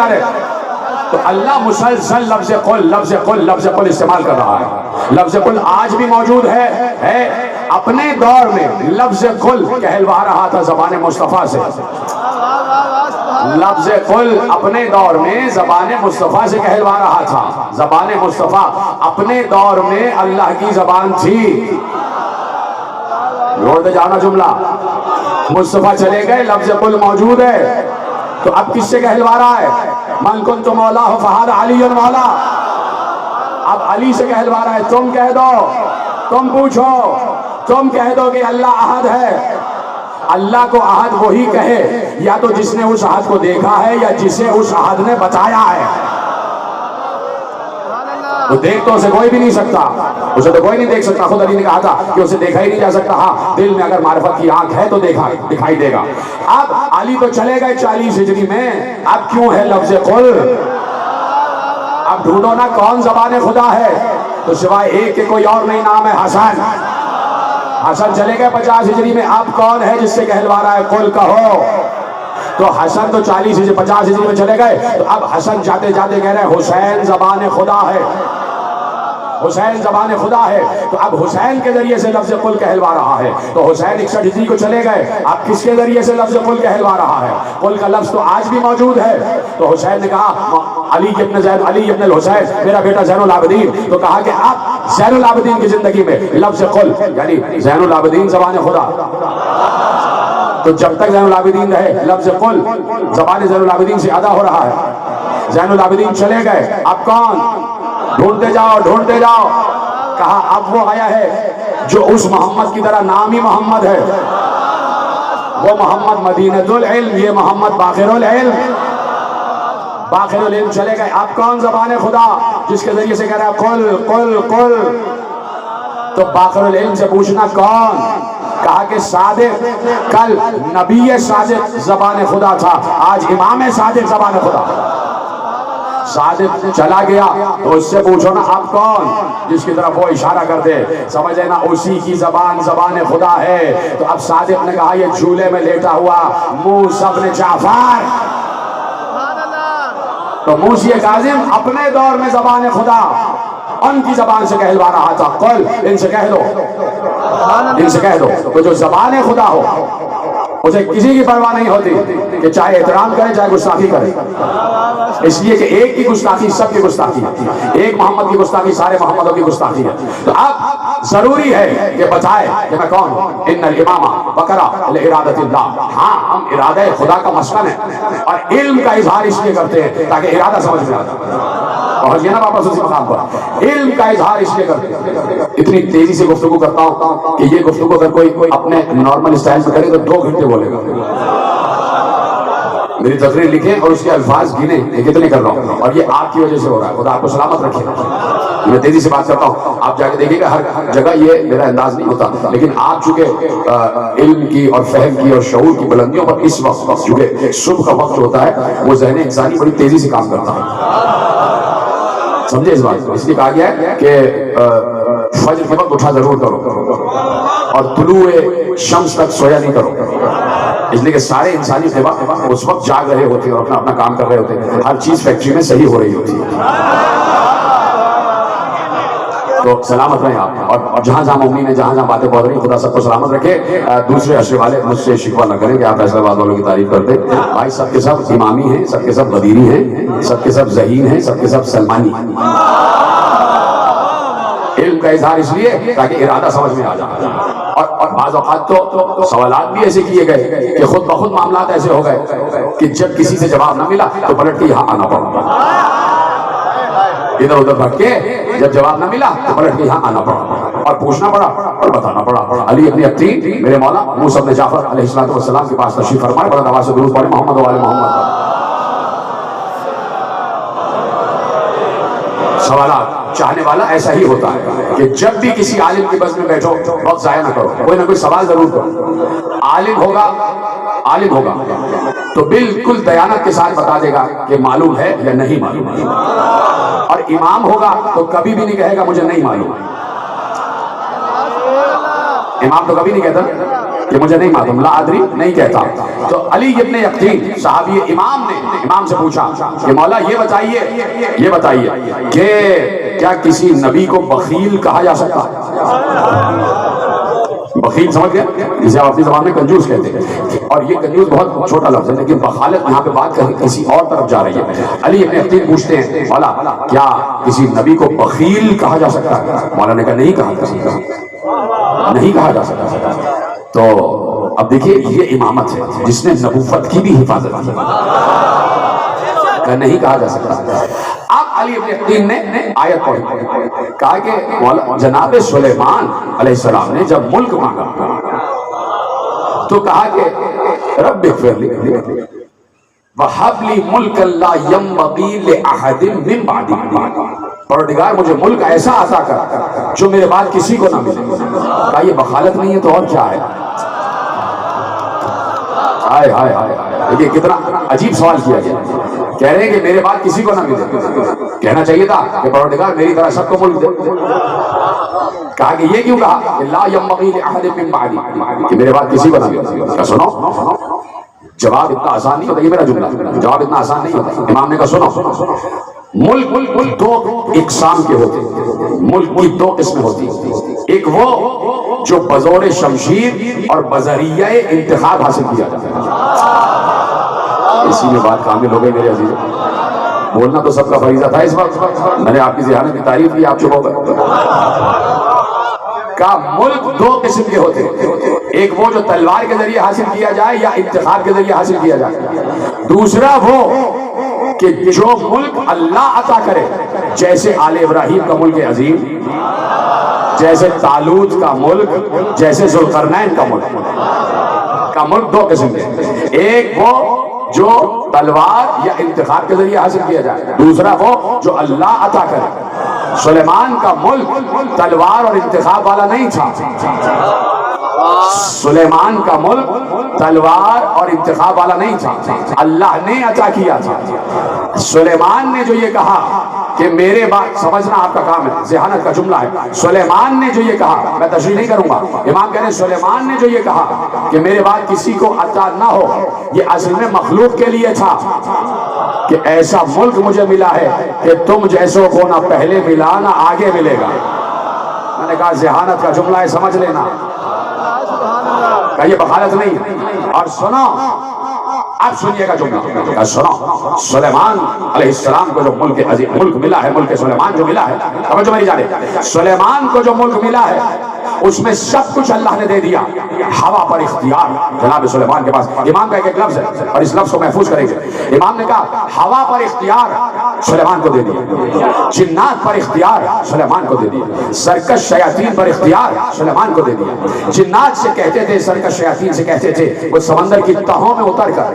جا رہے؟ تو اللہ مسلسل لفظ قل استعمال کر رہا ہے. لفظ قل آج بھی موجود ہے. اپنے دور میں لفظ قل کہلوا رہا تھا زبان مصطفیٰ سے. لفظ قل اپنے دور میں زبان مصطفیٰ سے کہلوا رہا تھا. زبان مصطفیٰ اپنے دور میں اللہ کی زبان تھی. جوڑتے جانا جملہ. مصطفیٰ چلے گئے, لفظ قل موجود ہے, تو اب کس سے کہلوا رہا ہے؟ من کنت مولا فہذا علی مولا. اب علی سے کہلوا رہا ہے, تم کہہ دو, تم پوچھو, تم کہہ دو کہ اللہ احد ہے. اللہ کو احد وہی کہے یا تو جس نے اس احد کو دیکھا ہے یا جسے اس احد نے بتایا ہے. وہ دیکھ تو اسے کوئی بھی نہیں سکتا, اسے تو کوئی نہیں دیکھ سکتا. خود علی نے کہا تھا کہ اسے دیکھا ہی نہیں جا سکتا. ہاں, دل میں اگر معرفت کی آنکھ ہے تو دکھائی دے گا. اب علی تو چلے گئے 40 ہجری میں, اب کیوں ہے لفظ قل؟ اب ڈھونڈو نا کون زبان خدا ہے, تو سوائے ایک کے کوئی اور نہیں, نام ہے حسن. حسن چلے گئے 50 ہجری میں, اب کون ہے جس سے کہلوا رہا ہے قل کہو؟ تو حسن تو 50 ہجری میں چلے گئے, تو اب حسن جاتے جاتے کہہ رہے حسین زبان خدا ہے, حسین زبان خدا ہے. تو اب حسین کے ذریعے سے لفظ قل کہلوا رہا ہے. تو حسین 61 ہجری کو چلے گئے, اب کس کے ذریعے سے لفظ قل کہلوا رہا ہے؟ قل کا لفظ تو آج بھی موجود ہے. تو حسین نے کہا علی ابن الحسین, میرا بیٹا زین العابدین. تو کہا کہ اب زین العابدین کی زندگی میں لفظ قل یعنی زین العابدین زبان خدا. تو جب تک زین العابدین رہے لفظ قل زبان زین العابدین سے ادا ہو رہا ہے. زین العابدین چلے گئے, اب کون؟ ڈھونڈتے جاؤ. کہا اب وہ آیا ہے جو اس محمد کی طرح نام ہی محمد ہے, وہ محمد مدینۃ العلم, یہ محمد باقر العلم. باقر العلم چلے گئے, اب کون زبان خدا جس کے ذریعے سے کہہ رہا ہے قل. تو باقر العلم سے پوچھنا کون؟ کہا کہ صادق, کل نبی صادق زبان خدا تھا, آج امام صادق زبان خدا. صادق چلا گیا تو اس سے پوچھو نا اب کون جس کی طرف وہ اشارہ کرتے, سمجھے نا, اسی کی زبان خدا ہے. تو اب صادق نے کہا یہ جھولے میں لیٹا ہوا موسیٰ ابن جعفر, تو موسیٰ کاظم اپنے دور میں زبان خدا, ان کی زبان سے کہلوا رہا تھا قل. ان سے کہہ دو. تو جو زبان خدا ہو اسے کسی کی پرواہ نہیں ہوتی کہ چاہے احترام کرے چاہے گستاخی کرے, اس لیے کہ ایک کی گستاخی سب کی گستاخی ہے, ایک محمد کی گستاخی سارے محمدوں کی گستاخی ہے. تو اب ضروری ہے کہ بتائے کہ میں کون ہوں. ان الامام بقرہ لارادۃ اللہ, ہاں ہم ارادہ خدا کا مسکن ہے, اور علم کا اظہار اس لیے کرتے ہیں تاکہ ارادہ سمجھ میں آتا. پہنچ گیا نا واپس اسی مقام پر, علم کا اظہار اس لیے کرتے ہیں. اتنی تیزی سے گفتگو کرتا ہوں کہ یہ گفتگو اگر کوئی اپنے نارمل اسٹائل سے کرے تو 2 گھنٹے بولے گا. میری تقریر لکھیں اور اس کے الفاظ گنے کہ کتنے کر رہا ہوں, اور یہ آپ کی وجہ سے ہو رہا ہے. خدا آپ کو سلامت رکھے. میں تیزی سے بات کرتا ہوں, آپ جا کے دیکھیے گا ہر جگہ یہ میرا انداز نہیں ہوتا, لیکن آپ چونکہ علم کی اور فہم کی اور شعور کی بلندیوں پر اس وقت چونکہ صبح کا وقت ہوتا ہے, وہ ذہن انسانی بڑی تیزی سے کام کرتا ہے. سمجھے اس بات کو؟ اس لیے کہا گیا ہے کہ فجر کے وقت اٹھا ضرور کرو اور طلوع شمس تک سویا نہیں کرو, اس لیے کہ سارے انسانی خبا اس وقت جاگ رہے ہوتے ہیں اور اپنا کام کر رہے ہوتے ہیں. ہر چیز فیکٹری میں صحیح ہو رہی ہوتی ہے. تو سلامت رہیں آپ, اور جہاں جہاں ممکن ہے جہاں جہاں باتیں بول رہی ہیں, خدا سب کو سلامت رکھے. دوسرے عشرے والے مجھ سے شکوہ نہ کریں کہ آپ فیصلہ آباد والوں کی تعریف کرتے. بھائی سب کے سب امامی ہیں, سب کے سب غدیری ہیں, سب کے سب ذہین ہیں, سب کے سب سلمانی. علم کا اظہار اس لیے تاکہ ارادہ سمجھ میں آ جائے. اور بعض اوقات تو سوالات بھی ایسے کیے گئے کہ خود بخود معاملات ایسے ہو گئے کہ جب کسی سے جواب نہ ملا تو پلٹ کے یہاں آنا پڑا, ادھر ادھر بھٹکے, جب جواب نہ ملا تو پلٹ کے یہاں آنا پڑا اور پوچھنا پڑا اور بتانا پڑا. علی ابن ابطین میرے مولا موسیٰ ابن جعفر علیہ السلام کے پاس تشریف فرمائے, بڑا نواز سے درود پڑھے محمد و آل محمد. سوالات چاہنے والا ایسا ہی ہوتا ہے کہ جب بھی کسی عالم کی بس میں بیٹھو وقت ضائع نہ کرو, کوئی نہ کوئی سوال ضرور کرو. عالم ہوگا تو بالکل دیانت کے ساتھ بتا دے گا کہ معلوم ہے یا نہیں معلوم, اور امام ہوگا تو کبھی بھی نہیں کہے گا مجھے نہیں معلوم. امام تو کبھی نہیں کہتا کہ مجھے نہیں معلوم، لا ادری نہیں کہتا. تو علی ابن یقین صحابی امام نے امام سے پوچھا کہ مولا یہ بتائیے کہ کیا کسی نبی کو بخیل کہا جا سکتا ہے؟ بخیل سمجھ گیا، جسے آپ اپنی زبان میں کنجوس کہتے ہیں، اور یہ کنجوس بہت چھوٹا لفظ ہے، لیکن بخالت یہاں پہ بات کسی اور طرف جا رہی ہے. علی ابن یقین پوچھتے ہیں مولا کیا کسی نبی کو بخیل کہا جا سکتا ہے؟ مولا نے کہا نہیں کہا جا سکتا. تو اب دیکھیے یہ امامت ہے جس نے نبوت کی بھی حفاظت کی، کہ نہیں کہا جا سکتا. اب علی ابن یقین نے آیت پڑھی، کہا کہ جناب سلیمان علیہ السلام نے جب ملک مانگا تو کہا کہ رب اغفر لی وہب لی ملک لا ینبغی لأحد من بعدی، پروردگار مجھے ملک ایسا عطا کر جو میرے بعد کسی کو نہ ملے. کہا یہ بخالت نہیں ہے تو اور کیا ہے؟ ہائے ہائے ہائے، دیکھیے کتنا عجیب سوال کیا گیا. کہہ رہے ہیں کہ میرے بعد کسی کو نہ ملے. کہنا چاہیے تھا کہ پروردگار میری طرح سب کو ملک دے. کہا کہ یہ کیوں کہا کہ لا ینبغی لأحد من بعدی، کہ میرے بعد کسی کو نہ ملے. سنو جواب اتنا آسان نہیں ہوتا، یہ میرا جملہ، جواب اتنا آسان نہیں ہوتا. امام نے کہا سنو، ملک دو اقسام کے ہوتے، ملک کی دو قسمیں ہوتی. ایک وہ جو بزور شمشیر اور بذریعہ انتخاب حاصل کیا جاتا ہے. اسی میں بات کامل ہو گئی میرے عزیز. بولنا تو سب کا فریضہ تھا اس وقت، میں نے آپ کی ذہانت کی تعریف کی، آپ چپ ہو گئے. کا ملک دو قسم کے ہوتے، ایک وہ جو تلوار کے ذریعے حاصل کیا جائے یا انتخاب کے ذریعے حاصل کیا جائے. دوسرا وہ کہ جو ملک اللہ عطا کرے، جیسے آل ابراہیم کا ملک عظیم، جیسے طالوت کا ملک، جیسے ذوالقرنین کا ملک دو قسم کے. ایک وہ جو تلوار یا انتخاب کے ذریعے حاصل کیا جائے، دوسرا وہ جو اللہ عطا کرے. سلیمان کا ملک تلوار اور انتخاب والا نہیں تھا. سلیمان کا ملک تلوار اور انتخاب والا نہیں تھا، اللہ نے عطا کیا تھا. سلیمان نے جو یہ کہا کہ میرے بعد، سمجھنا آپ کا کام ہے، ذہانت کا جملہ ہے. سلیمان نے جو یہ کہا، میں تشریح نہیں کروں گا، امام کہہ رہے ہیں سلیمان نے جو یہ کہا کہ میرے بعد کسی کو عطا نہ ہو، یہ اصل میں مخلوق کے لیے تھا کہ ایسا ملک مجھے ملا ہے کہ تم جیسوں کو نہ پہلے ملا نہ آگے ملے گا. میں نے کہا ذہانت کا جملہ ہے، سمجھ لینا، کہ یہ بخالت نہیں. اور سنو، اب سنیے گا جملہ، سنو. سلیمان علیہ السلام کو جو ملک ملا ہے، ملک سلیمان جو ملا ہے، توجہ میری جانب، سلیمان کو جو ملک ملا ہے اس میں سب کچھ اللہ نے دے دیا. ہوا پر اختیار جناب سلیمان کے پاس. امام کا ایک لفظ ہے اور اس لفظ کو محفوظ کریں گے. امام نے کہا ہوا پر اختیار سلیمان کو دے دیا، جنات پر اختیار سلیمان کو دے دیا، سرکش شیاطین پر اختیار سلیمان کو دے دیا. جنات سے کہتے تھے، سرکش شیاطین سے کہتے تھے، وہ سمندر کی تہوں میں اتر کر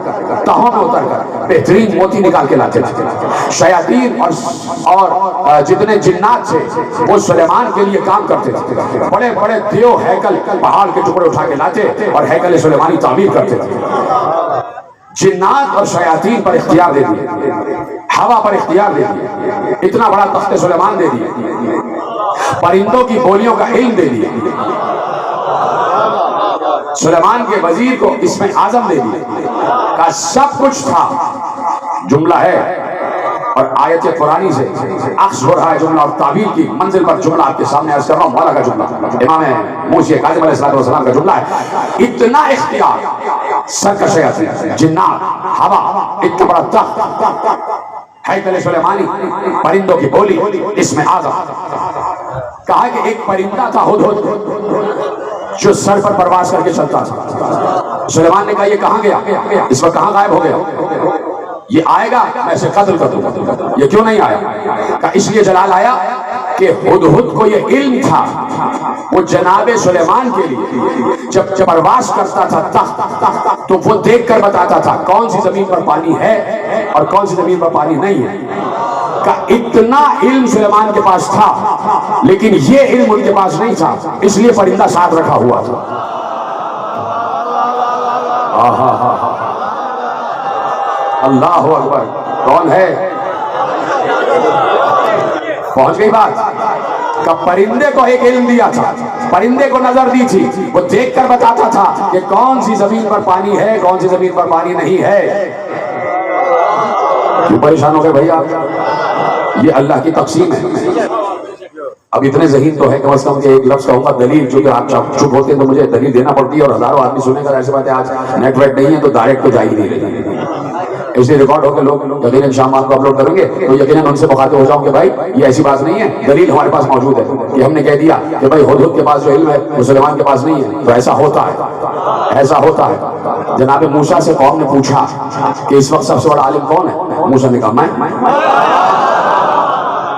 بہترین موتی نکال کے لاتے تھے. شیاطین اور جتنے جنات تھے وہ سلیمان کے لیے کام کرتے تھے. بڑے بڑے دیو ہیکل پہاڑ کے ٹکڑے اٹھا کے لاتے اور ہیکل سلیمانی تعمیر کرتے تھے. جنات اور شیاطین پر اختیار دے دیے، ہوا پر اختیار دے دیے، اتنا بڑا تخت سلیمان دے دیے، پرندوں کی بولیوں کا علم دے دیا، سلیمان کے وزیر کو اس میں اعظم دے دیا، کا سب کچھ تھا. جملہ ہے اور آیت قرآنی سے عکس ہو رہا ہے جملہ، اور تعبیر کی منزل پر جملہ آپ کے سامنے عرض کر رہا ہوں. مولا کا جملہ، امام موسی کاظم علیہ السلام کا جملہ ہے. اتنا اختیار، سرکش جنات، ہوا، اتنا بڑا تخت، ہیکل سلیمانی، پرندوں کی بولی، اس میں اعظم. کہا کہ ایک پرندہ تھا ہدہد جو سر پر پرواز کر کے چلتا تھا. سلیمان نے کہا یہ کہاں گیا، اس وقت کہاں غائب ہو گیا، یہ آئے گا میں اسے قتل کر دوں گا. یہ کیوں نہیں آیا؟ کہا اس لیے جلال آیا کہ ہدہد کو یہ علم تھا، وہ جناب سلیمان کے لیے جب پرواز کرتا تھا تخت، تو وہ دیکھ کر بتاتا تھا کون سی زمین پر پانی ہے اور کون سی زمین پر پانی نہیں ہے. کا اتنا علم سلیمان کے پاس تھا، لیکن یہ علم ان کے پاس نہیں تھا، اس لیے پرندہ ساتھ رکھا ہوا تھا. اللہ اکبر. کون ہے؟ پہنچ گئی بات. کہ پرندے کو ایک علم دیا تھا پرندے کو نظر دی تھی، وہ دیکھ کر بتاتا تھا کہ کون سی زمین پر پانی ہے، کون سی زمین پر پانی نہیں ہے۔ کیوں پریشان ہو گئے بھائی آپ؟ یہ اللہ کی تقسیم ہے۔ اب اتنے ذہین تو ہے کم از کم کہ ایک لفظ کہوں گا دلیل، چونکہ آپ چپ ہوتے ہیں تو مجھے دلیل دینا پڑتی ہے اور ہزاروں آدمی سنے گا، ایسی بات ہے آج نیٹ ورک نہیں ہے تو ڈائریکٹ تو جا ہی نہیں رہی، اس لیے ریکارڈ ہو کے لوگ یقیناً شام کو اپلوڈ کریں گے تو یقیناً ان سے مخاطب ہو جاؤں کہ بھائی یہ ایسی بات نہیں ہے، دلیل ہمارے پاس موجود ہے کہ ہم نے کہہ دیا کہ بھائی ہدہد کے پاس جو علم ہے وہ سلیمان کے پاس نہیں ہے، تو ایسا ہوتا ہے، ایسا ہوتا ہے۔ جناب موسیٰ سے قوم نے پوچھا کہ اس وقت سب سے بڑا عالم کون ہے؟ موسیٰ نے کہا میں۔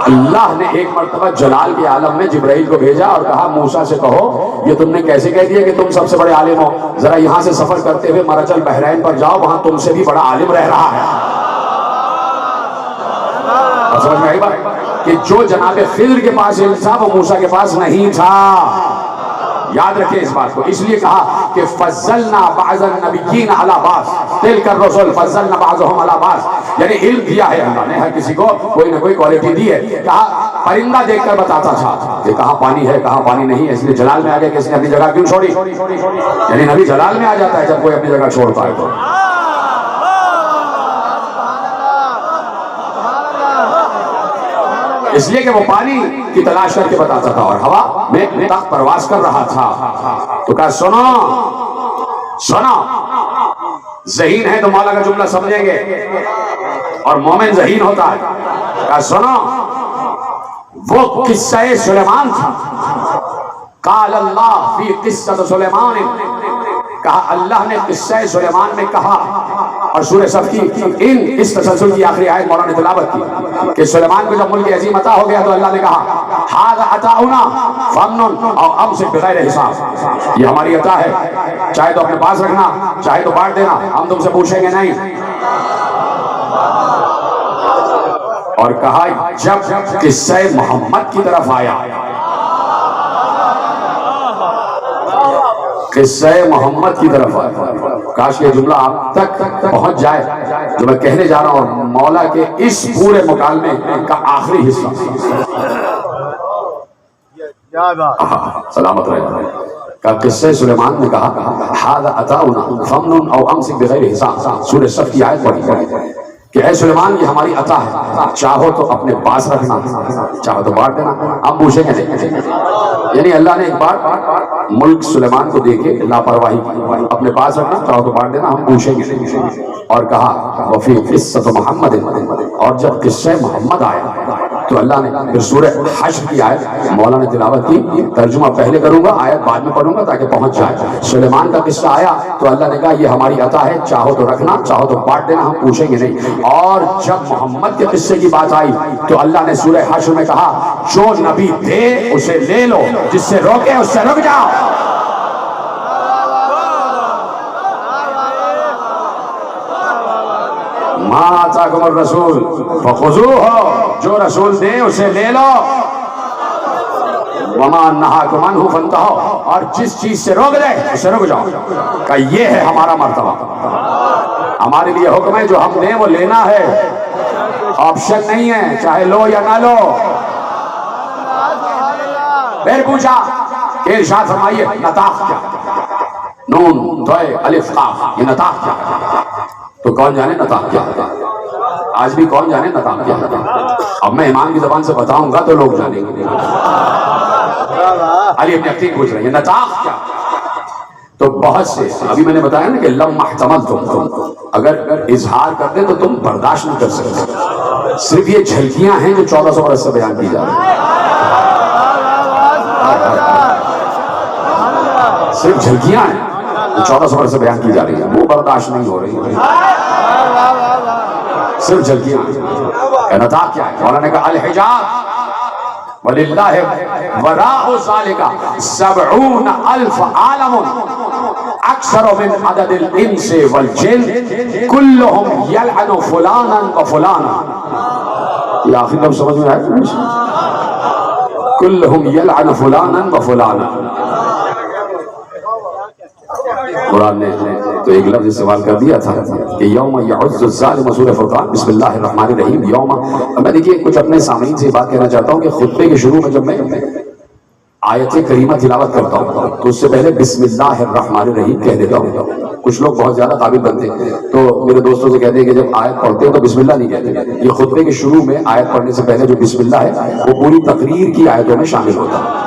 اللہ نے ایک مرتبہ جلال کے عالم میں جبرائیل کو بھیجا اور کہا موسیٰ سے کہو یہ تم نے کیسے کہہ دیا کہ تم سب سے بڑے عالم ہو، ذرا یہاں سے سفر کرتے ہوئے مرج البحرین پر جاؤ، وہاں تم سے بھی بڑا عالم رہ رہا ہے۔ اب سمجھ میں آئی بات کہ جو جناب خضر کے پاس علم تھا وہ موسیٰ کے پاس نہیں تھا، یاد رکھیں اس بات کو۔ اس لیے کہا کہ فضلنا بعض النبیین علی بعض تلک الرسل فضلنا بعضهم علی بعض، یعنی علم دیا ہے اللہ نے ہر کسی کو کوئی نہ کوئی کوالٹی دی ہے۔ کہا پرندہ دیکھ کر بتاتا تھا کہ کہاں پانی ہے کہاں پانی نہیں ہے، اس لیے جلال میں آ گیا کہ اس نے اپنی جگہ کیوں چھوڑی، یعنی نبی جلال میں آ جاتا ہے جب کوئی اپنی جگہ چھوڑتا ہے تو۔ اس لیے کہ وہ پانی کی تلاش کر کے بتاتا تھا اور ہوا میں تخت پرواز کر رہا تھا، تو کہا سنو سنو، ذہین ہے تو مولا کا جملہ سمجھیں گے اور مومن ذہین ہوتا ہے۔ کہا سنو، وہ قصہ سلیمان تھا، قال اللہ فی قصہ سلیمان، کہا اللہ نے قصہ سلیمان میں کہا، اور سورہ صف کی اس تسلسل کی آخری آیت مولانا نے تلاوت کی کہ سلیمان کو جب ملک عظیم عطا ہو گیا تو اللہ نے کہا ھذا عطاؤنا فامنن او امسک بغیر حساب، یہ ہماری عطا ہے، چاہے تو اپنے پاس رکھنا چاہے تو بانٹ دینا، ہم تم سے پوچھیں گے نہیں۔ اور کہا جب قصہ محمد کی طرف آیا، قصہ محمد کی طرف آیا، کاش یہ جملہ آپ تک پہنچ جائے جو میں کہنے جا رہا ہوں، مولا کے اس پورے مکالمے کا آخری حصہ۔ سلامت رہے کہ قصہ سلیمان نے کہا ھذا عطاؤنا فامنن او امسک بغیر حساب، سورہ صف کی آیت پڑھی کہ اے سلیمان یہ ہماری عطا ہے، چاہو تو اپنے پاس رکھنا چاہو تو بانٹ دینا، ہم پوچھیں گے نہیں۔ یعنی اللہ نے ایک بار ملک سلیمان کو دے کے لاپرواہی کی، اپنے پاس رکھنا چاہو تو بانٹ دینا، ہم پوچھیں گے نہیں۔ اور کہا وفی قصۃ محمد، اور جب قصہ محمد آیا تو اللہ نے پھر سورہ حشر کی آیت مولا نے تلاوت کی، ترجمہ پہلے کروں گا آیت بعد میں پڑھوں گا تاکہ پہنچ جائے۔ سلیمان کا قصہ آیا تو اللہ نے کہا یہ ہماری عطا ہے، چاہو تو رکھنا چاہو تو بانٹ دینا، ہم پوچھیں گے نہیں۔ اور جب محمد کے قصے کی بات آئی تو اللہ نے سورہ حشر میں کہا جو نبی دے اسے لے لو، جس سے روکے اس سے رک جاؤ۔ ما آتاکم الرسول فخذوہ، جو رسول دے اسے لے لو، وما نہاکم عنہ فانتہوا، اور جس چیز سے روک دے اسے رک جاؤ۔ کہ یہ ہے ہمارا مرتبہ، ہمارے لیے حکم ہے جو ہم دیں وہ لینا ہے، آپشن نہیں ہے، چاہے لو یا نہ لو۔ پھر پوچھا کہ ارشاد فرمائیے نطاق کیا، نون دوئے الف قاف، یہ نطاق کیا؟ تو کون جانے نطاق کیا ہے؟ آج بھی کون جانے نطاق کیا ہے؟ اب میں امام کی زبان سے بتاؤں گا تو لوگ جانیں گے۔ علی ابن عقیل پوچھ رہے ہیں نطاق کیا؟ تو بہت سے ابھی میں نے بتایا نا کہ لم احتملتم، اگر اظہار کرتے تو تم برداشت نہیں کر سکتے، صرف یہ جھلکیاں ہیں جو 1400 برس سے بیان کی جا رہی ہیں، صرف جھلکیاں ہیں جو 1400 برس سے بیان کی جا رہی ہیں، وہ برداشت نہیں ہو رہی، صرف جھلکیاں ہیں۔ نطاق کیا ہے؟ مولانا نے کہا الحجاب وَلِلَّهِ وَرَاءُ ذَلِكَ 70,000 عالم اکثر من عدد الانس والجن كلهم يلعن فلانا وفلانا، یہ آخر کب سمجھ میں آئے؟ كلهم يلعن فلانا وفلانا۔ قرآن نے تو ایک لفظ استعمال کر دیا تھا کہ یوم یعز الظالم، سورہ فرقان، بسم اللہ الرحمن الرحیم۔ یوم، میں دیکھیے کچھ اپنے سامعین سے بات کہنا چاہتا ہوں کہ خطبے کے شروع میں جب میں آیت کریمہ تلاوت کرتا ہوں تو اس سے پہلے بسم اللہ الرحمن الرحیم کہہ دیتا ہوں. کچھ لوگ بہت زیادہ قابل بنتے ہیں تو میرے دوستوں سے کہتے ہیں کہ جب آیت پڑھتے ہیں تو بسم اللہ نہیں کہتے. یہ خطبے کے شروع میں آیت پڑھنے سے پہلے جو بسم اللہ ہے وہ پوری تقریر کی آیتوں میں شامل ہوتا ہے.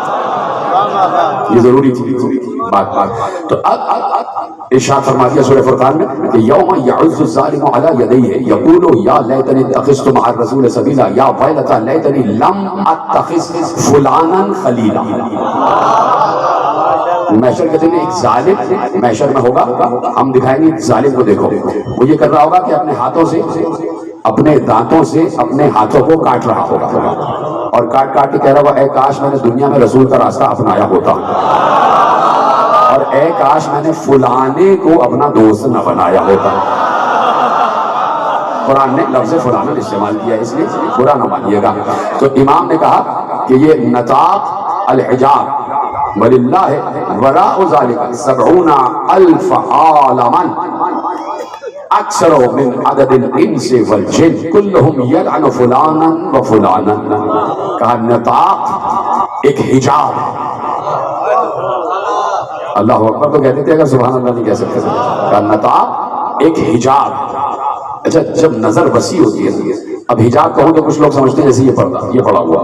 یہ ضروری تھی بات. تو اب ارشاد فرما دیا سورہ فرقان میں کہ یوم یعض الظالم علی یدیہ یقول یا لیتنی اتخذت مع الرسول سبیلا یا ویلتى لیتنی لم اتخذ فلانا خلیلا. محشر کے دن ایک ظالم محشر میں ہوگا. ہم دکھائیں گے ظالم کو, دیکھو وہ یہ کر رہا ہوگا کہ اپنے ہاتھوں سے اپنے دانتوں سے اپنے ہاتھوں کو کاٹ رہا ہوگا اور کاٹ کاٹ کے کہہ رہا ہوگا اے کاش میں نے دنیا میں رسول کا راستہ اپنایا ہوتا اور اے کاش میں نے فلانے کو اپنا دوست نہ بنایا ہوتا. قرآن نے لفظ فلانا استعمال کیا اس لیے برا نہ مانیے گا. تو امام نے کہا کہ یہ نطاق الحجاب وَلِلَّهِ وَرَاءُ ذَلِكَ 70,000 عَالَمًا اکثر من عدد الانس والجن كلهم يلعن فلانا وفلانا. کہا نطاق ایک حجاب. اللہ اکبر تو کہتے تھے اگر سبحان اللہ نہیں کہہ سکتے. کہا نطاق ایک حجاب. اچھا جب نظر وسیع ہوتی ہے, اب حجاب کہوں تو کچھ لوگ سمجھتے ہیں جیسے یہ پردہ یہ پڑا ہوا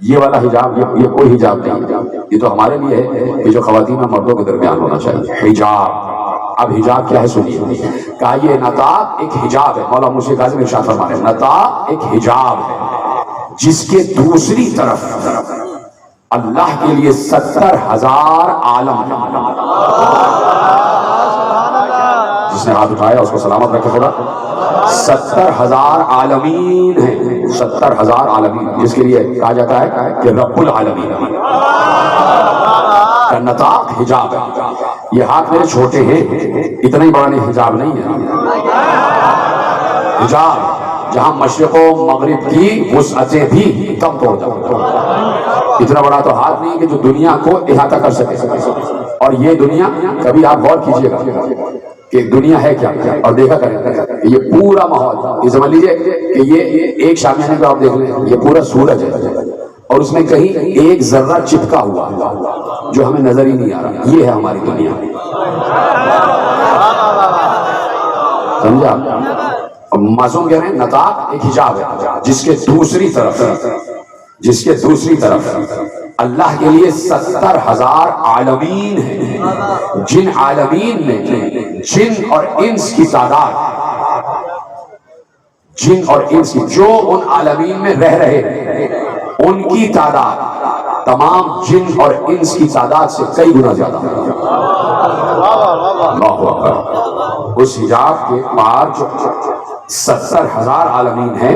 یہ والا حجاب, یہ کوئی حجاب نہیں. یہ تو ہمارے لیے ہے کہ جو خواتین اور مردوں کے درمیان ہونا چاہیے حجاب. اب حجاب کیا ہے سنیے. کہا یہ نطاق ایک حجاب ہے. مولانا مرشد کاظم ارشاد فرما رہے ہیں نطاق ایک حجاب ہے جس کے دوسری طرف اللہ کے لیے 70,000 عالم. جس نے ہاتھ اٹھایا اس کو سلامت رکھے خدا. 70,000 عالمین ہیں. 70,000 عالمین جس کے لیے کہا جاتا ہے کہ رب العالمین. کا نطاق حجاب ہے. یہ ہاتھ میرے چھوٹے ہیں, اتنا ہی بڑا نہیں حجاب نہیں ہے. حجاب جہاں مشرق و مغرب کی وسعتیں بھی کم توڑ جاتی. اتنا بڑا تو ہاتھ نہیں کہ جو دنیا کو احاطہ کر سکے. اور یہ دنیا کبھی آپ غور کیجئے گا کہ دنیا ہے کیا اور دیکھا کریں یہ پورا ماحول. یہ سمجھ لیجئے کہ یہ ایک شامیانے کو آپ دیکھ لیں یہ پورا سورج ہے اور اس میں کہیں ایک ذرہ چپکا ہوا جو ہمیں نظر ہی نہیں آ رہا. یہ ہے ہماری دنیا. سمجھا. معصوم کہہ رہے ہیں نطاق ایک حجاب ہے جس کے دوسری طرف اللہ کے لیے 70,000 عالمین ہیں. جن عالمین میں جن اور انس کی تعداد, جن اور انس کی جو ان عالمین میں رہ رہے ان کی تعداد تمام جن اور انس کی تعداد سے کئی گنا زیادہ. اللہ اکبر. اس حجاب کے پار جو 70,000 عالمین ہیں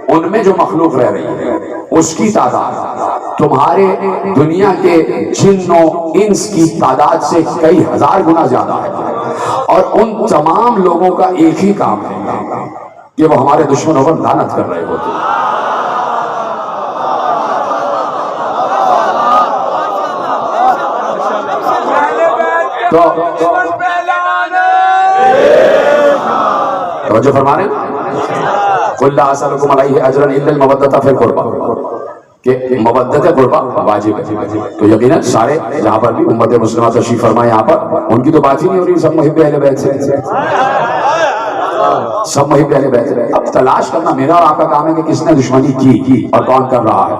ان میں جو مخلوق رہ رہی ہے اس کی تعداد تمہارے دنیا کے جن و انس کی تعداد سے کئی ہزار گنا زیادہ ہے. اور ان تمام لوگوں کا ایک ہی کام ہے کہ وہ ہمارے دشمنوں پر لعنت کر رہے ہوتے ہیں. توجہ فرما رہے ہیں. قل لا اسألكم علیہ اجرا الا المودۃ فی القربى کہ مودت قربا واجب ہے. تو یقیناً سارے جہاں پر بھی امت مسلمہ تشریف فرما یہاں پر ان کی تو بات ہی نہیں ہو رہی. سب محب اہل بیت سے, سب محب اہل بیت سے. اب تلاش کرنا میرا اور آپ کا کام ہے کہ کس نے دشمنی کی اور کون کر رہا ہے.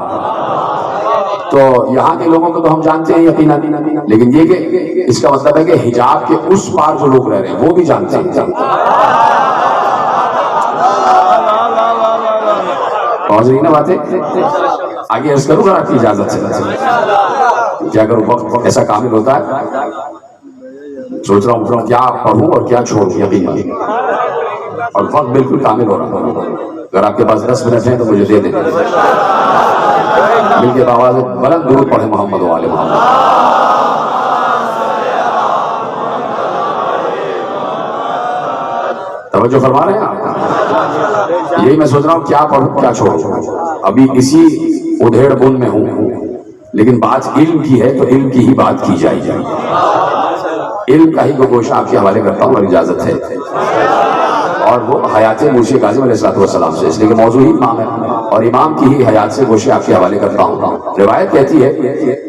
تو یہاں کے لوگوں کو تو ہم جانتے ہیں یقیناً, لیکن یہ کہ اس کا مطلب ہے کہ حجاب کے اس پار جو لوگ رہ رہے ہیں وہ بھی جانتے ہیں. پہنچ رہی نا باتیں. آگے عرض کروں گا آپ کی اجازت سے. کیا کروں, وقت ایسا کامل ہوتا ہے. سوچ رہا ہوں کیا پڑھوں اور کیا چھوڑوں یقیناً, اور وقت بالکل کامل ہو رہا. اگر آپ کے پاس 10 منٹ ہیں تو مجھے دے دیں. مل کے آواز بلند درود پڑھے محمد و آل محمد. توجہ فرما رہے ہیں آپ. یہی میں سوچ رہا ہوں کیا پڑھوں کیا چھوڑوں. ابھی اسی ادھیڑ بن میں ہوں, لیکن بات علم کی ہے تو علم کی ہی بات کی جائے. علم کا ہی گوشہ آپ کے حوالے کرتا ہوں اور اجازت ہے. اور وہ حیات مرشد کاظم علیہ السلام سے, اس لیے کہ موضوع ہی امام ہے اور امام کی ہی حیات سے گوشے آپ کے حوالے کرتا ہوں. روایت کہتی ہے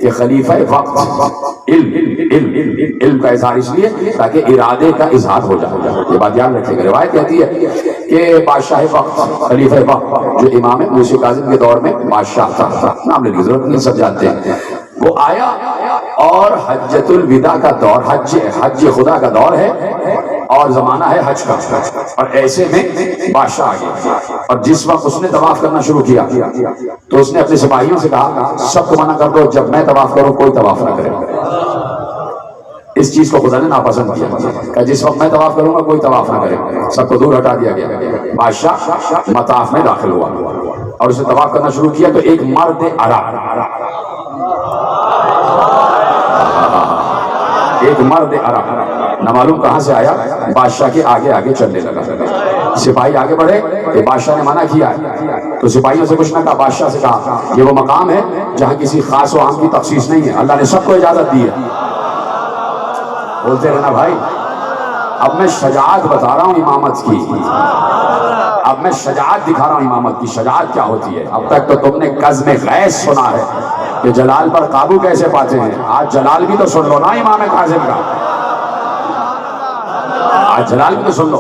کہ خلیفہ وقت علم کا اظہار اس لیے تاکہ ارادے کا اظہار ہو جائے. یہ بات یاد رکھیے گا. روایت کہتی ہے کہ بادشاہ وقت خلیفہ وقت جو امام موسی کاظم کے دور میں بادشاہ تھا, نام لینے کی ضرورت نہیں, سب جانتے ہیں, وہ آیا اور حجۃ الوداع کا دور, حج خدا کا دور ہے اور زمانہ ہے حج کا, اور ایسے میں بادشاہ آ گیا. اور جس وقت اس نے طواف کرنا شروع کیا تو اس نے اپنے سپاہیوں سے کہا سب کو منع کر دو, جب میں طواف کروں کوئی طواف نہ کرے. اس چیز کو خدا نے ناپسند کیا کہ جس وقت میں طواف کروں گا کوئی طواف نہ کرے, سب کو دور ہٹا دیا گیا. بادشاہ مطاف میں داخل ہوا اور اسے طواف کرنا شروع کیا تو ایک مرد عرب نہ معلوم کہاں سے آیا, بادشاہ کے آگے آگے چلنے لگا. سپاہی آگے بڑھے کہ بادشاہ نے منع کیا ہے تو سپاہیوں سے کچھ نہ کہا, بادشاہ سے کہا یہ وہ مقام ہے جہاں کسی خاص و عام کی تخصیص نہیں ہے, اللہ نے سب کو اجازت دی ہے. بولتے رہنا بھائی. اب میں شجاعت بتا رہا ہوں امامت کی, اب میں شجاعت دکھا رہا ہوں امامت کی. شجاعت کیا ہوتی ہے؟ اب تک تو تم نے قزم غیث سنا ہے کہ جلال پر قابو کیسے پاتے ہیں, آج جلال بھی تو سن لو نا امام کاظم کا, آج جلال بھی تو سن لو.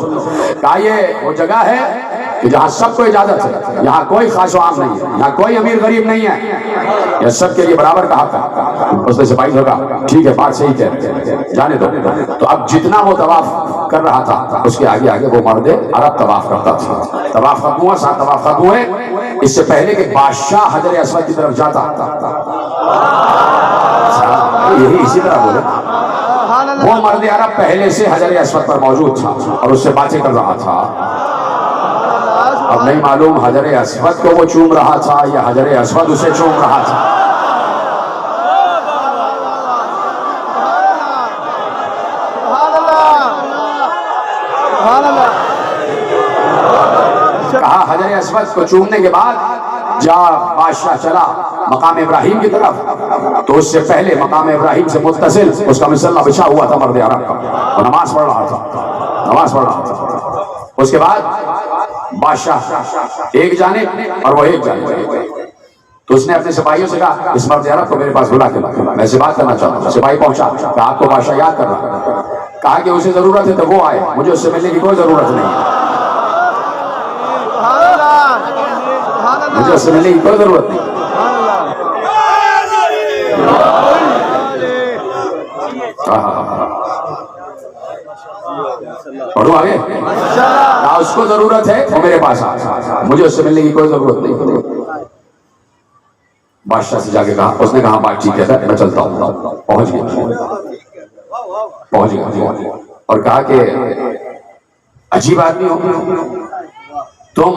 کہا یہ وہ جگہ ہے کہ جہاں سب کو اجازت ہے, یہاں کوئی خاص و عام نہیں ہے, یہاں کوئی امیر غریب نہیں ہے, یہ سب کے لیے برابر کا حق ہے. اس نے سپاہی سے کہا ٹھیک ہے بات صحیح کہہ رہے جانے دو. تو اب جتنا وہ طواف کر رہا تھا اس کے آگے آگے وہ مرد عرب طواف کرتا تھا. طواف ختم ہوا, 7 طواف ختم ہوئے, اس سے پہلے کہ بادشاہ حجر اسود کی طرف جاتا, یہی اسی طرح بولے, وہ مرد عرب پہلے سے حجر اسود پر موجود تھا اور اس سے باتیں کر رہا تھا. اب نہیں معلوم حجر اسود کو وہ چوم رہا تھا یا حجر اسود اسے چوم رہا تھا. کہا حجر اسود کو چومنے کے بعد جا بادشاہ چلا مقام ابراہیم کی طرف, تو اس سے پہلے مقام ابراہیم سے متصل اس کا مصلی بچھا ہوا تھا مرد عرب کا, وہ نماز پڑھ رہا تھا. اس کے بعد بادشاہ ایک جانب اور وہ ایک جانب, تو اس نے اپنے سپاہیوں سے کہا اس مرد عرب کو میرے پاس بلا کے میں اسے بات کرنا چاہتا ہوں. سپاہی پہنچا, کہا آپ کو بادشاہ یاد کر رہا ہے, کہا کہ اسے ضرورت ہے تو وہ آئے, مجھے اس سے ملنے کی کوئی ضرورت نہیں ہے, مجھے اس سے ملنے کی کوئی ضرورت نہیں. پڑھو آگے, کہا اس کو ضرورت ہے وہ میرے پاس آ, مجھے اس سے ملنے کی کوئی ضرورت نہیں. بادشاہ سے جا کے کہا, اس نے کہا بات ٹھیک ہے میں چلتا ہوں. پہنچ گیا اور کہا کہ عجیب آدمی ہو تم,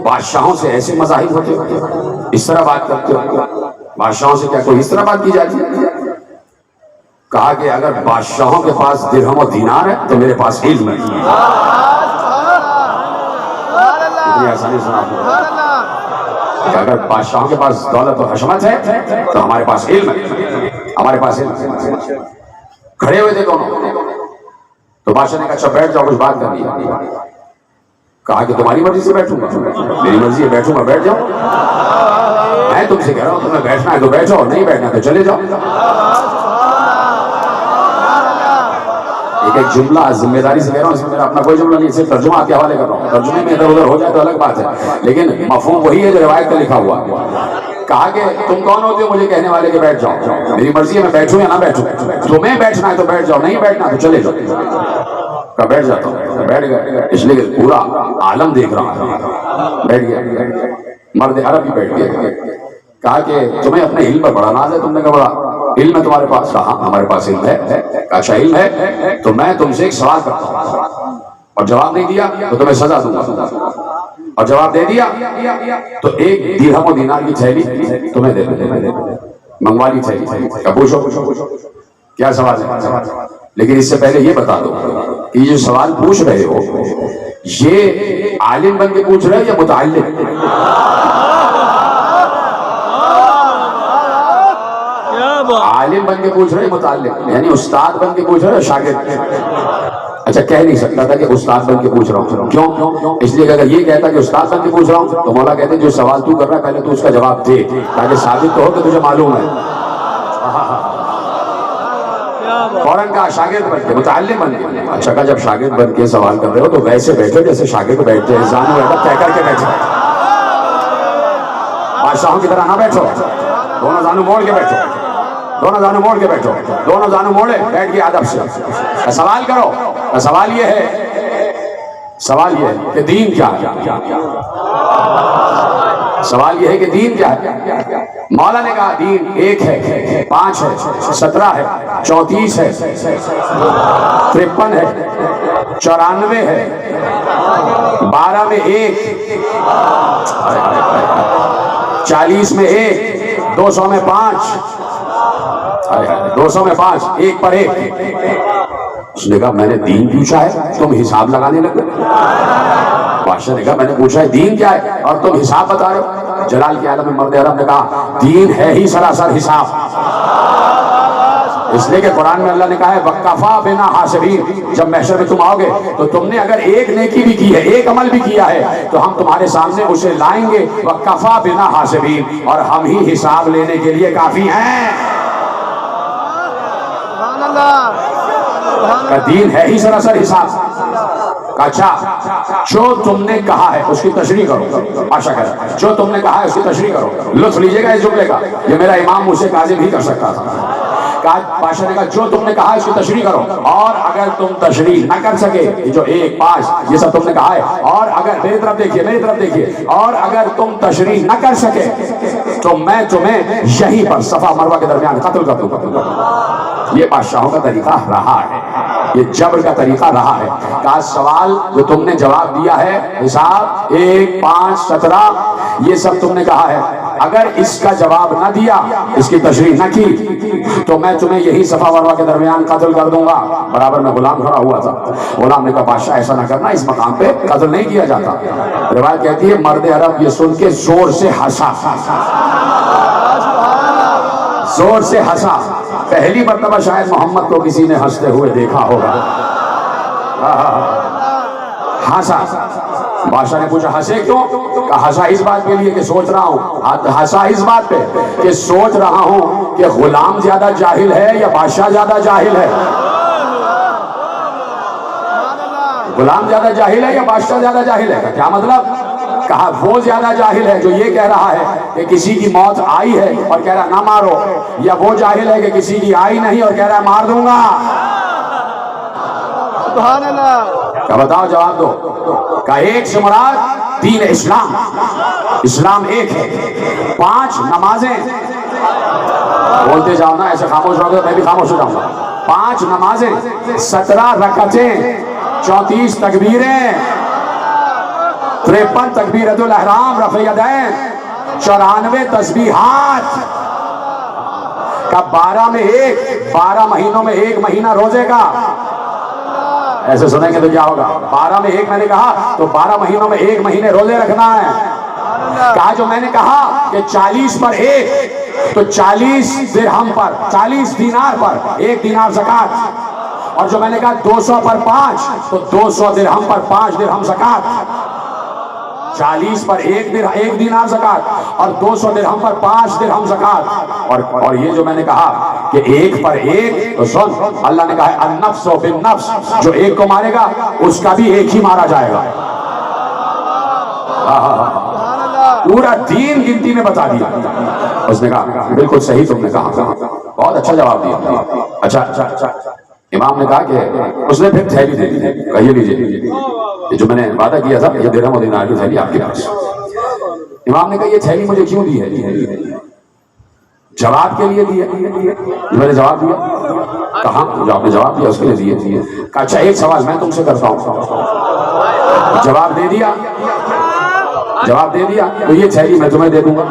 بادشاہوں سے ایسے مذاہب ہوتے ہو, اس طرح بات کرتے ہو, بادشاہوں سے کیا کوئی اس طرح بات کی جاتی ہے؟ کہا کہ اگر بادشاہوں کے پاس درہم و دینار ہے تو میرے پاس علم ہے. اتنی آسانی سے کہ اگر بادشاہوں کے پاس دولت و حشمت ہے تو ہمارے پاس علم ہے, ہمارے پاس علم ہے. کھڑے ہوئے تھے دونوں, تو بادشاہ نے کہا اچھا بیٹھ جاؤ, کچھ بات کرنی ہے. کہا کہ تمہاری مرضی سے بیٹھوں گا, میری مرضی ہے بیٹھوں گا, بیٹھ جاؤ. میں تم سے کہہ رہا ہوں تمہیں بیٹھنا ہے تو بیٹھو, نہیں بیٹھنا تو چلے جاؤ. ایک جملہ ذمہ داری سے کہہ رہا ہوں, اس میں میرا اپنا کوئی جملہ نہیں, صرف ترجمہ آپ کے حوالے کر رہا ہوں. ترجمے میں ادھر ادھر ہو جائے تو الگ بات ہے, لیکن مفہوم وہی ہے جو روایت کا لکھا ہوا. کہا کہ تم کون ہوتے ہو مجھے کہنے والے کہ بیٹھ جاؤ, میری مرضی ہے میں بیٹھوں یا نہ بیٹھوں, تمہیں بیٹھنا ہے تو بیٹھ جاؤ, نہیں بیٹھنا تو چلے جاؤ. کہا بیٹھ جاتا ہوں, بیٹھ گیا, اس لیے کہ پورا عالم دیکھ رہا ہے. بیٹھ گیا, مرد عرب بھی بیٹھ گیا. کہا کہ تمہیں اپنے علم پر بڑا ناز ہے, تم نے کہا بڑا علم ہے تمہارے پاس؟ کہا ہمارے پاس علم ہے. اچھا علم ہے تو میں تم سے ایک سوال کرتا ہوں, اور جواب نہیں دیا تو تمہیں سزا دوں گا, اور جواب دے دیا تو 1 درہم و دینار کی تھیلی تمہیں دے دیں, منگوا لی تھیلی. پوچھو کیا سوال ہے, لیکن اس سے پہلے یہ بتا دو کہ یہ جو سوال پوچھ رہے ہو یہ عالم بن کے پوچھ رہے ہو یا متعلم؟ عالم بن کے پوچھ رہے ہو متعلم, یعنی استاد بن کے پوچھ رہے ہو شاگرد؟ اچھا کہہ نہیں سکتا تھا کہ استاد بن کے پوچھ رہا ہوں. کیوں؟ اس لیے کہ اگر یہ کہتا کہ استاد بن کے پوچھ رہا ہوں تو مولا کہتے جو سوال تو کر رہا ہے پہلے تو اس کا جواب دے تاکہ ثابت تو ہو کہ تجھے معلوم ہے. فوراً کہا شاگرد بن کے متعلم بن کے. اچھا کہا جب شاگرد بن کے سوال کر رہے ہو تو ویسے بیٹھے جیسے شاگرد بیٹھتے ہیں, زانو ایڈب طے کر کے بیٹھے, بادشاہوں کی طرح نہ بیٹھو, دونوں زانو موڑ کے بیٹھو, دونوں زانو موڑ کے بیٹھو, دونوں زانو موڑے بیٹھ کے ادب سے سوال کرو. سوال یہ ہے کہ دین کیا ہے. سوال یہ ہے کہ دین کیا ہے. مولا نے کہا دین 1 ہے, 5 ہے, 17 ہے, 34 ہے, 53 ہے, 94 ہے, 12 میں 1, 40 میں 1, 200 میں 5, 200 میں 5, 1 پر 1. اس نے کہا میں نے دین پوچھا ہے تم حساب لگانے لگے. بادشاہ نے کہا میں نے پوچھا ہے دین کیا ہے اور تم حساب بتا رہے ہو. جلال کے عالم میں مرد عرب نے کہا دین ہے ہی سراسر حساب. اس لیے کہ قرآن میں اللہ نے کہا ہے وَقَفَا بِنَا حَاسِبِينَ. جب محشر میں تم آؤ گے تو تم نے اگر ایک نیکی بھی کی ہے, ایک عمل بھی کیا ہے, تو ہم تمہارے سامنے اسے لائیں گے. وَقَفَا بِنَا حَاسِبِينَ, اور ہم ہی حساب لینے کے لیے کافی ہیں. کا دین ہے ہی سراسر حساب. اچھا جو تم نے کہا ہے اس کی تشریح کرو. آشا کہہ جو تم نے کہا ہے اس کی تشریح کرو. لطف لیجئے گا اس جملے کا, یہ میرا امام مجھ سے کاذب ہی کر سکتا تھا. بادشاہ نے کہا جو تم نے کہا ہے اس کی تشریح کرو, اور اگر تم تشریح نہ کر سکے, جو 1, 5 یہ سب تم نے کہا ہے, اور اگر میری طرف دیکھیے, اور اگر تم تشریح نہ کر سکے تو میں تمہیں یہیں پر صفا مروہ کے درمیان قتل کر دوں گا. یہ بادشاہوں کا طریقہ رہا ہے, یہ جبر کا طریقہ رہا ہے. کہا سوال جو تم نے جواب دیا ہے حساب 1, 5, 17 یہ سب تم نے کہا ہے, اگر اس کا جواب نہ دیا, اس کی تشریح نہ کی, تو میں تمہیں یہی صفا مروہ کے درمیان قتل کر دوں گا. برابر میں غلام کھڑا ہوا تھا. غلام نے کہا بادشاہ ایسا نہ کرنا, اس مقام پہ قتل نہیں کیا جاتا. روایت کہتی ہے مرد عرب یہ سن کے زور سے ہنسا, زور سے ہنسا. پہلی مرتبہ شاید محمد کو کسی نے ہنستے ہوئے دیکھا ہوگا. ہنسا. بادشاہ نے پوچھا ہنسے کیوں؟ کہا ہنسا اس بات کے لیے کہ سوچ رہا ہوں, ہنسا اس بات پہ کہ سوچ رہا ہوں کہ غلام زیادہ جاہل ہے یا بادشاہ زیادہ جاہل ہے. غلام زیادہ جاہل ہے یا بادشاہ زیادہ جاہل ہے. کیا مطلب؟ کہا وہ زیادہ جاہل ہے جو یہ کہہ رہا ہے کہ کسی کی موت آئی ہے اور کہہ رہا نہ مارو, یا وہ جاہل ہے کہ کسی کی آئی نہیں اور کہہ رہا مار دوں گا. سبحان اللہ. کیا بتاؤ جواب دو. کہ 1 سے مراد دین اسلام, اسلام 1 ہے. 5 نمازیں, بولتے جاؤ نا, ایسے خاموش رہو گے میں بھی خاموش ہو جاؤں گا. 5 نمازیں, 17 رکعتیں, 34 تکبیریں, 53 تکبیرۃ الاحرام, رفع یدین, 94 تسبیحات. کا 12 میں 1, 12 مہینوں میں 1 مہینہ روزے کا. ایسے سنیں گے تو کیا ہوگا؟ 12 میں 1 میں نے کہا تو 12 مہینوں میں 1 مہینے روزے رکھنا ہے. کہا جو میں نے کہا کہ 40 پر 1 تو 40 درہم پر, 40 دینار پر 1 دینار زکات. اور جو میں نے کہا 200 پر 5 تو 200 درہم پر 5 درہم زکات. 40 پر 1 دینار زکات اور 200 درہم پر 5 درہم زکات. اور یہ جو میں نے کہا کہ 1 پر 1 تو سن, اللہ نے کہا ہے النفس بالنفس, جو 1 کو مارے گا اس کا بھی 1 ہی مارا جائے گا. پورا دین گنتی میں بتا دیا. اس نے کہا بالکل صحیح تم نے کہا, بہت اچھا جواب دیا. اچھا امام نے کہا کہ اس نے پھر تھیلی دے دی. کہیے لیجیے جو میں نے وعدہ کیا تھا یہ درہم و دینار کی تھیلی آپ کے پاس. امام نے کہا یہ تھیلی مجھے کیوں دی ہے؟ جواب کے لیے دی ہے. میں نے جواب دیا. کہا جو آپ نے جواب دیا اس کے لیے دی ہے. کہا اچھا ایک سوال میں تم سے کرتا ہوں. جواب دے دیا, جواب دے دیا تو یہ تھیلی میں تمہیں دے دوں گا.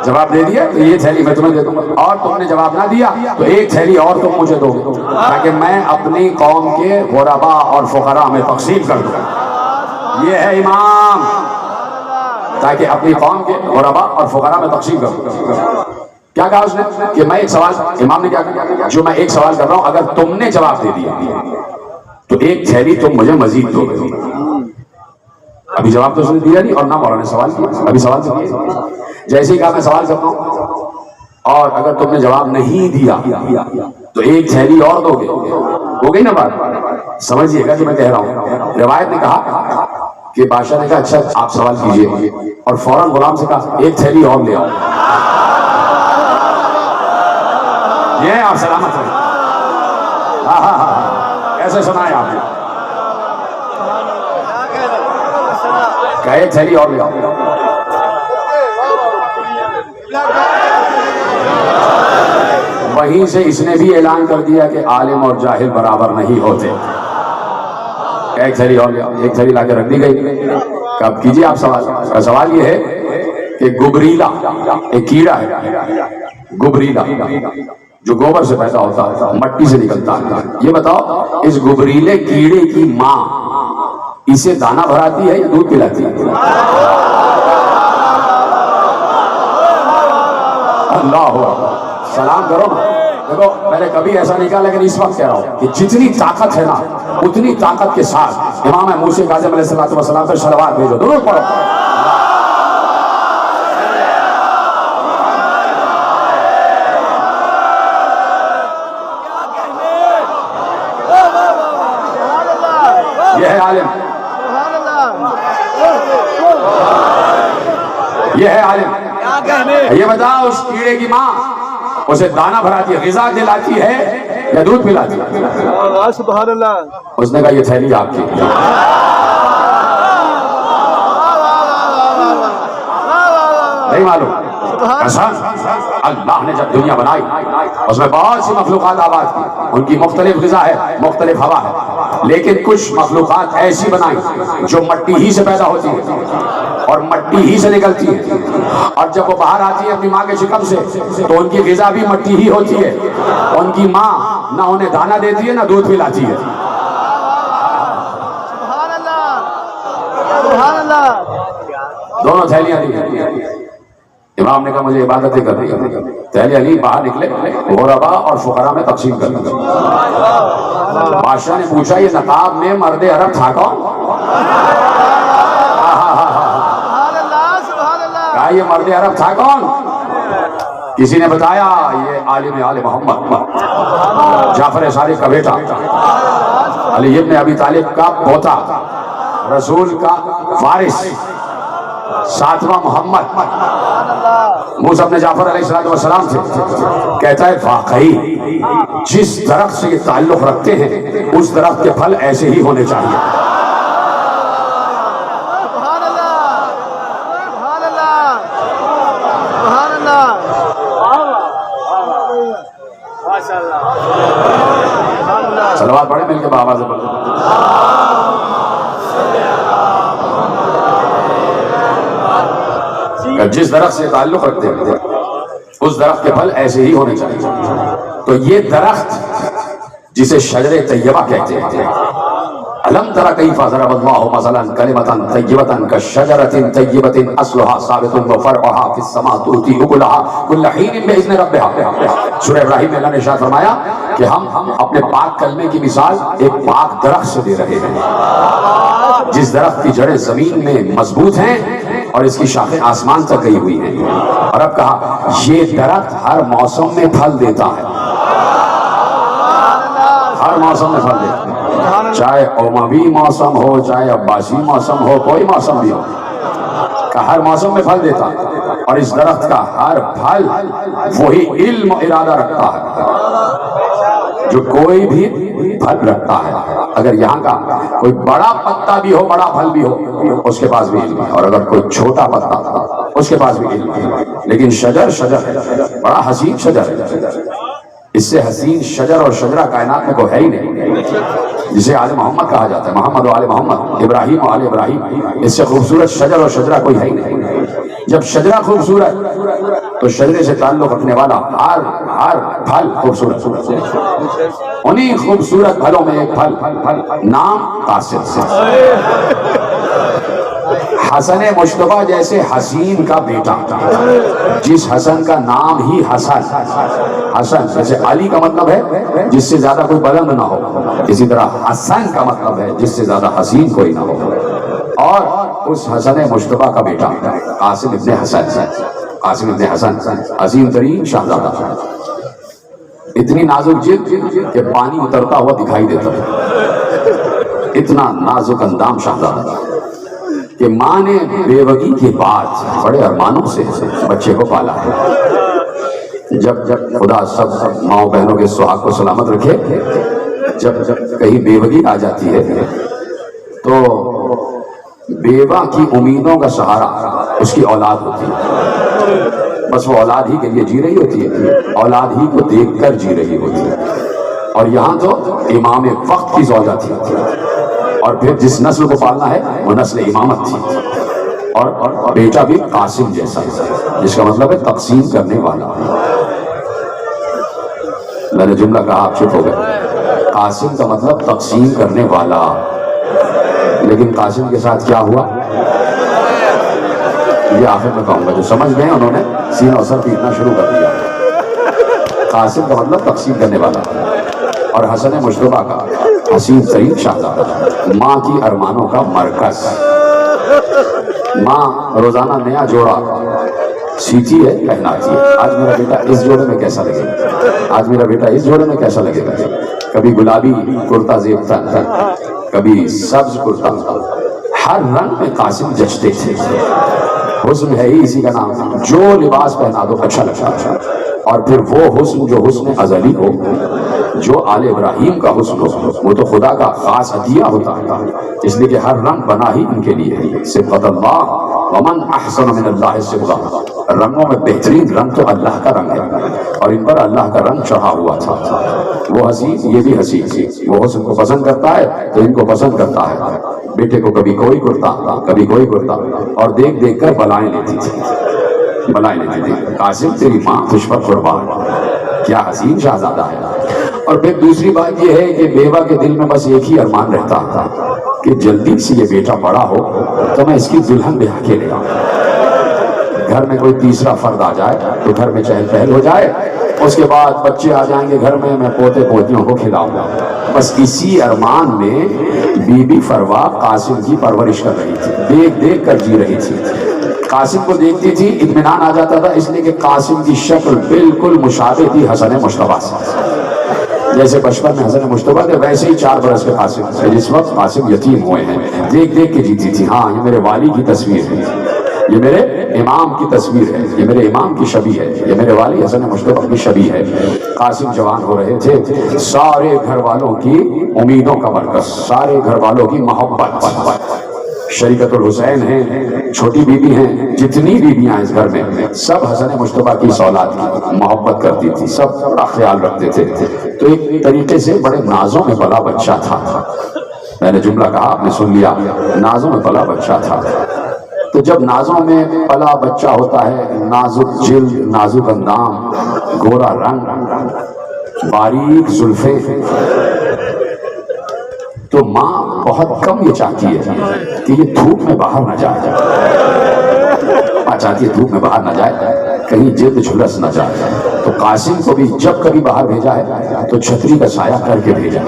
جواب دے دیا تو یہ تھیلی میں تمہیں دے دوں گا, اور تم نے جواب نہ دیا تو 1 تھیلی اور تم مجھے دو گے تاکہ میں اپنی قوم کے غربا اور فقراء میں تقسیم کر دوں. یہ ہے امام, تاکہ اپنی قوم کے غربا اور فقراء میں تقسیم کر دوں. کیا کہا اس نے کہ میں ایک سوال، امام نے کیا کہا جو میں ایک سوال کر رہا ہوں اگر تم نے جواب دے دیا تو ایک تھیلی تم مجھے مزید دو گے. ابھی جواب تو اس نے دیا نہیں اور نہ مولانا نے سوال کیا، ابھی سوال تو کیا. جیسے ہی کہا میں سوال کرتا ہوں اور اگر تم نے جواب نہیں دیا تو ایک تھیلی اور دو گے. ہو گئی نا بات؟ سمجھیے گا کہ میں کہہ رہا ہوں. روایت نے کہا کہ بادشاہ نے کہا اچھا آپ سوال کیجئے، اور فوراً غلام سے کہا ایک تھیلی اور لے آؤ. یہ آپ سلامت ہیں. ہاں ہاں ہاں کیسے سنا ہے آپ نے؟ کہا ایک تھیلی اور لے آؤ. وہیں سے اس نے بھی اعلان کر دیا کہ عالم اور جاہل برابر نہیں ہوتے. ایک تھیلی اور لے آؤ. ایک تھیلی لا کے رکھ دی گئی. کب کیجئے آپ سوال. سوال یہ ہے کہ گبریلا ایک کیڑا ہے، گبریلا جو گوبر سے پیدا ہوتا ہے، مٹی سے نکلتا ہے. یہ بتاؤ اس گبریلے کیڑے کی ماں اسے دانہ بھراتی ہے یا دودھ پلاتی ہے؟ اللہ سلام کرو نا. دیکھو میں نے کبھی ایسا نہیں کہا لیکن اس وقت کہہ رہا ہوں کہ جتنی طاقت ہے نا اتنی طاقت کے ساتھ امام موسی کاظم علیہ السلام پر صلوات بھیجو. درود پڑھو. یہ ہے عالم، یہ ہے عالم. یہ بتاؤ اس کیڑے کی ماں اسے دانہ بھراتی ہے، غذا دلاتی ہے یا دودھ پلاتی ہے؟ سبحان اللہ. اس نے کہا یہ تھیلی آپ کی. نہیں معلوم. اللہ نے جب دنیا بنائی اس میں بہت سی مخلوقات آباد کی، ان کی مختلف غذا ہے، مختلف ہوا ہے، لیکن کچھ مخلوقات ایسی بنائی جو مٹی ہی سے پیدا ہوتی ہے اور مٹی ہی سے نکلتی ہے، اور جب وہ باہر آتی ہے اپنی ماں کے شکم سے تو ان کی غذا بھی مٹی ہی ہوتی ہے. ان کی ماں نہ انہیں دانہ دیتی ہے نہ دودھ پلاتی ہے. سبحان اللہ سبحان اللہ. دونوں تھیلیاں دی. امام نے کہا مجھے عبادتیں کرنی ہے. تھیلیاں لی، باہر نکلے، غربا اور فقراء میں تقسیم کر دی. بادشاہ نے پوچھا یہ نقاب میں مرد عرب تھا کون؟ کہا یہ مرد عرب تھا کون؟ کسی نے بتایا یہ عالم آل محمد جعفر صادق کا بیٹا، علی ابن ابی طالب کا پوتا، رسول کا وارث، ساتواں محمد، موسیٰ ابن جعفر علیہ السلام سے. کہتا ہے واقعی جس درخت سے یہ تعلق رکھتے ہیں اس درخت کے پھل ایسے ہی ہونے چاہیے. سبحان اللہ سبحان اللہ سبحان اللہ. صلوات پڑھیں مل کے بآواز پڑھیں. جس درخت سے تعلق رکھتے ہیں اس درخت کے پھل ایسے ہی ہونے چاہیے. تو یہ درخت جسے شجر طیبہ کہتے ہیں، الم تر کیف ضرب اللہ مثلا کلمۃ طیبۃ کشجرۃ طیبۃ اصلها ثابت وفرعها فی السماء تؤتی اکلها کل حین باذن ربها. سورہ ابراہیم میں اللہ نے ارشاد فرمایا کہ ہم اپنے پاک کلمے کی مثال ایک پاک درخت سے دے رہے ہیں، جس درخت کی جڑیں زمین میں مضبوط ہیں اور اس کی شاخیں آسمان تک گئی ہوئی ہیں. اور اب کہا یہ درخت ہر موسم میں پھل دیتا ہے، ہر موسم میں پھل دیتا ہے، چاہے اموی موسم ہو چاہے عباسی موسم ہو، کوئی موسم بھی ہو، کہ ہر موسم میں پھل دیتا ہے. اور اس درخت کا ہر پھل وہی علم و ارادہ رکھتا ہے جو کوئی بھی پھل رکھتا ہے. اگر یہاں کا کوئی بڑا پتا بھی ہو، بڑا پھل بھی ہو، اس کے پاس بھی علم ہے، اور اگر کوئی چھوٹا پتا اس کے پاس بھی علم ہے. لیکن شجر ہے، بڑا حسین شجر ہے. اس سے حسین شجر اور شجرہ کائنات میں کوئی ہے ہی نہیں، جسے آل محمد کہا جاتا ہے، محمد و آل محمد، ابراہیم و آل ابراہیم. اس سے خوبصورت شجر اور شجرہ کوئی ہے ہی نہیں. جب شجرہ خوبصورت تو شجرے سے تعلق رکھنے والا ہر پھل خوبصورت. انہی خوبصورت پھلوں میں ایک پھل نام قاسم سے. حسن مشتبہ جیسے حسین کا بیٹا، جس حسن کا نام ہی حسن، حسن جیسے علی کا مطلب ہے جس سے زیادہ کوئی بلند نہ ہو، اسی طرح حسن کا مطلب ہے جس سے زیادہ حسین کوئی نہ ہو، اور اس حسن مشتبہ کا بیٹا قاسم ابن حسن، قاسم ابن حسن عظیم ترین شہزادہ، اتنی نازک جلد کہ پانی اترتا ہوا دکھائی دیتا ہے، اتنا نازک اندام شہزادہ کہ ماں نے بیوگی کے بعد بڑے ارمانوں سے بچے کو پالا ہے۔ جب خدا سب ماں بہنوں کے سہاگ کو سلامت رکھے، جب کہیں بیوگی آ جاتی ہے تو بیوہ کی امیدوں کا سہارا اس کی اولاد ہوتی ہے، بس وہ اولاد ہی کے لیے جی رہی ہوتی ہے، اولاد ہی کو دیکھ کر جی رہی ہوتی ہے، اور یہاں تو امام وقت کی زوجہ تھی، اور پھر جس نسل کو پالنا ہے وہ نسل امامت تھی، اور بیٹا بھی قاسم جیسا، جس کا مطلب ہے تقسیم کرنے والا۔ میں نے جملہ کہا آپ چپ ہو گئے، قاسم کا مطلب تقسیم کرنے والا، لیکن قاسم کے ساتھ کیا ہوا یہ آخر میں کہوں گا، جو سمجھ گئے انہوں نے سینہ و سر پیٹنا شروع کر دیا۔ قاسم کا مطلب تقسیم کرنے والا، اور حسن مشتبہ کا حسین ترین شہزادہ، ماں کی ارمانوں کا مرکز۔ ماں روزانہ نیا جوڑا سیتی ہے، پہناتی ہے، آج میرا بیٹا اس جوڑے میں کیسا لگے گا، آج میرا بیٹا اس جوڑے میں کیسا لگے گا، کبھی گلابی کرتا زیب تھا، کبھی سبز کرتا، ہر رنگ میں قاسم جچتے تھے۔ حسن ہے ہی اسی کا نام، جو لباس پہنا دو اچھا لگتا ہے، اور پھر وہ حسن جو حسن ازلی ہو، جو آل ابراہیم کا حسن ہو، وہ تو خدا کا خاص عطیہ ہوتا ہے، اس لیے کہ ہر رنگ بنا ہی ان کے لیے ہے۔ صبغۃ اللہ ومن احسن من اللہ صبغۃ، رنگوں میں بہترین رنگ تو اللہ کا رنگ ہے، اور ان پر اللہ کا رنگ چڑھا ہوا تھا۔ وہ حسین یہ بھی حسین، وہ حسن کو پسند کرتا ہے تو ان کو پسند کرتا ہے۔ بیٹے کو کبھی کوئی کرتا کبھی کوئی کرتا، اور دیکھ دیکھ کر بلائیں لیتی تھی، بلائیں لیتی تھی، قاسم تیری ماں تجھ پر قربان، کیا حسین شہزادہ ہے۔ اور پھر دوسری بات یہ ہے کہ بیوہ کے دل میں بس ایک ہی ارمان رہتا تھا کہ جلدی سے یہ بیٹا بڑا ہو تو میں اس کی دلہن بیاہ کے لے آؤں، گھر میں کوئی تیسرا فرد آ جائے تو گھر میں چہل پہل ہو جائے، اس کے بعد بچے آ جائیں گے گھر میں پوتے پوتیوں کو کھلاؤں گا۔ بس اسی ارمان میں بی بی فروا قاسم کی پرورش کر رہی تھی، دیکھ دیکھ کر جی رہی تھی۔ قاسم کو دیکھتی تھی اطمینان آ جاتا تھا، اس لیے کہ قاسم کی شکل بالکل مشابہ تھی حسن مشتبہ سے، جیسے بچپن میں حسن مشتبہ تھے ویسے ہی 4 برس کے قاسم سے، جس وقت قاسم یتیم ہوئے ہیں، دیکھ دیکھ کے جیتی تھی، ہاں یہ میرے والی کی تصویر ہے، یہ میرے امام کی تصویر ہے، یہ میرے امام کی شبیہ ہے، یہ میرے والی حسن مشتبہ کی شبیہ ہے۔ قاسم جوان ہو رہے تھے، سارے گھر والوں کی امیدوں کا مرکز، سارے گھر والوں کی محبت، شریکت الحسین ہیں، چھوٹی بیوی ہیں، جتنی بیویاں اس گھر میں سب حسن مشتبہ کی اولاد کی محبت کرتی تھی، سب بڑا خیال رکھتے تھے، تو ایک طریقے سے بڑے نازوں میں پلا بچہ تھا۔ میں نے جملہ کہا آپ نے سن لیا، نازوں میں پلا بچہ تھا۔ تو جب نازوں میں پلا بچہ ہوتا ہے، نازک جلد، نازک اندام، گورا رنگ، باریک زلفیں، تو ماں بہت کم یہ چاہتی ہے کہ یہ دھوپ میں باہر نہ جائے، ماں چاہتی ہے دھوپ میں باہر نہ جائے، کہیں جلد جھلس نہ جائے۔ تو قاسم کو بھی جب کبھی باہر بھیجا ہے تو چھتری کا سایہ کر کے بھیجا،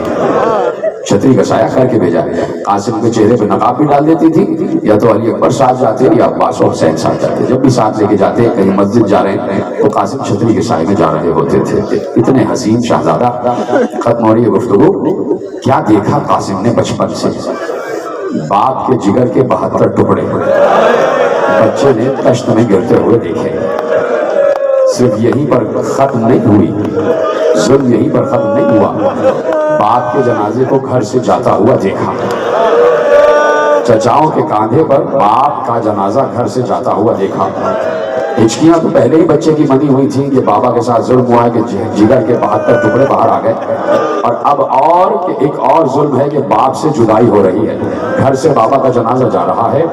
چھتری کا سایہ کر کے بھیجا۔ قاسم کے چہرے پہ نقاب بھی ڈال دیتی تھی، یا تو علی اکبر ساتھ جاتے یا عباس و حسین ساتھ جاتے، جب بھی ساتھ لے کے جاتے، کہیں مسجد جا رہے ہیں تو قاسم چھتری کے سائے میں جا رہے ہوتے تھے۔ اتنے حسین شہزادہ۔ ختم ہو رہی ہے گفتگو۔ کیا دیکھا قاسم نے بچپن سے؟ باپ کے جگر کے 72 ٹکڑے بچے نے تشت میں گرتے ہوئے دیکھے۔ صرف یہیں پر ختم نہیں ہوئی، ظلم یہیں پر ختم نہیں ہوا، باپ کے جنازے کو گھر سے جاتا ہوا دیکھا، چچاؤں کے کاندھے پر باپ کا جنازہ گھر سے جاتا ہوا دیکھا۔ ہچکیاں تو پہلے ہی بچے کی بنی ہوئی تھیں کہ بابا کے ساتھ ظلم ہوا ہے کہ جگر کے 72 ٹکڑے باہر آ گئے، اور اب اور کہ ایک اور ظلم ہے کہ باپ سے جدائی ہو رہی ہے، گھر سے بابا کا جنازہ جا رہا ہے۔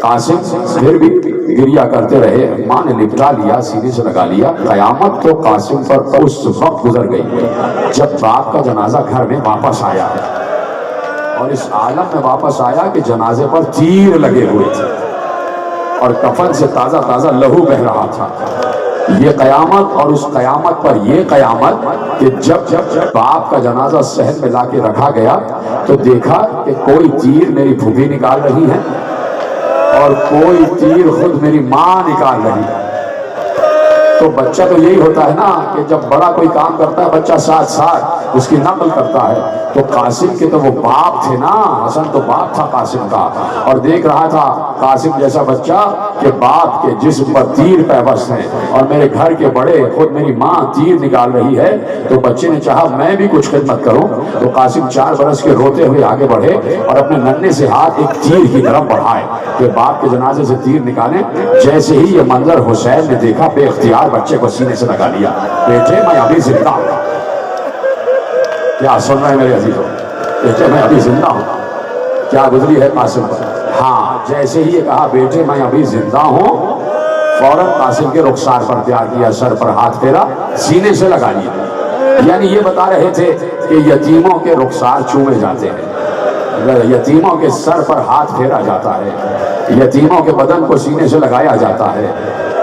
قاسم پھر بھی گریا کرتے رہے، ماں نے لپٹا لیا، سینے سے لگا لیا۔ قیامت تو قاسم پر اس وقت گزر گئی جب باپ کا جنازہ گھر میں واپس آیا، اور اس عالم میں واپس آیا کہ جنازے پر تیر لگے ہوئے تھے، اور کفن سے تازہ تازہ لہو بہ رہا تھا. یہ قیامت اور اس قیامت پر یہ قیامت کہ جب باپ کا جنازہ صحن میں لا کے رکھا گیا تو دیکھا کہ کوئی تیر میری پھوپھی نکال رہی ہے اور کوئی تیر خود میری ماں نکال رہی ہے. تو بچہ تو یہی ہوتا ہے نا کہ جب بڑا کوئی کام کرتا ہے بچہ ساتھ ساتھ اس کی نقل کرتا ہے. تو قاسم کے تو وہ باپ تھے نا, حسن تو باپ تھا قاسم کا, اور دیکھ رہا تھا قاسم جیسا بچہ کہ باپ کے جسم پر تیر پیوست ہے اور میرے گھر کے بڑے خود میری ماں تیر نکال رہی ہے. تو بچے نے چاہا میں بھی کچھ خدمت کروں. تو قاسم 4 برس کے روتے ہوئے آگے بڑھے اور اپنے ننھے سے ہاتھ ایک تیر کی طرف بڑھائے کہ باپ کے جنازے سے تیر نکالیں. جیسے ہی یہ منظر حسین نے دیکھا بے اختیار بچے کو سینے سے لگا لیا. بیٹے میں ابھی زندہ ہوں. کیا سن رہے ہیں میرے عزیزوں؟ بیٹے میں ابھی زندہ ہوں. کیا گزری ہے قاسم پر؟ ہاں, جیسے ہی یہ کہا بیٹے میں ابھی زندہ ہوں, فوراً قاسم کے رخسار پر پیار کیا, سر پر ہاتھ پھیرا, سینے سے لگا لیا. یعنی یہ بتا رہے تھے کہ یتیموں کے رخسار چومے جاتے ہیں, یتیموں کے سر پر ہاتھ پھیرا جاتا ہے, یتیموں کے بدن کو سینے سے لگایا جاتا ہے.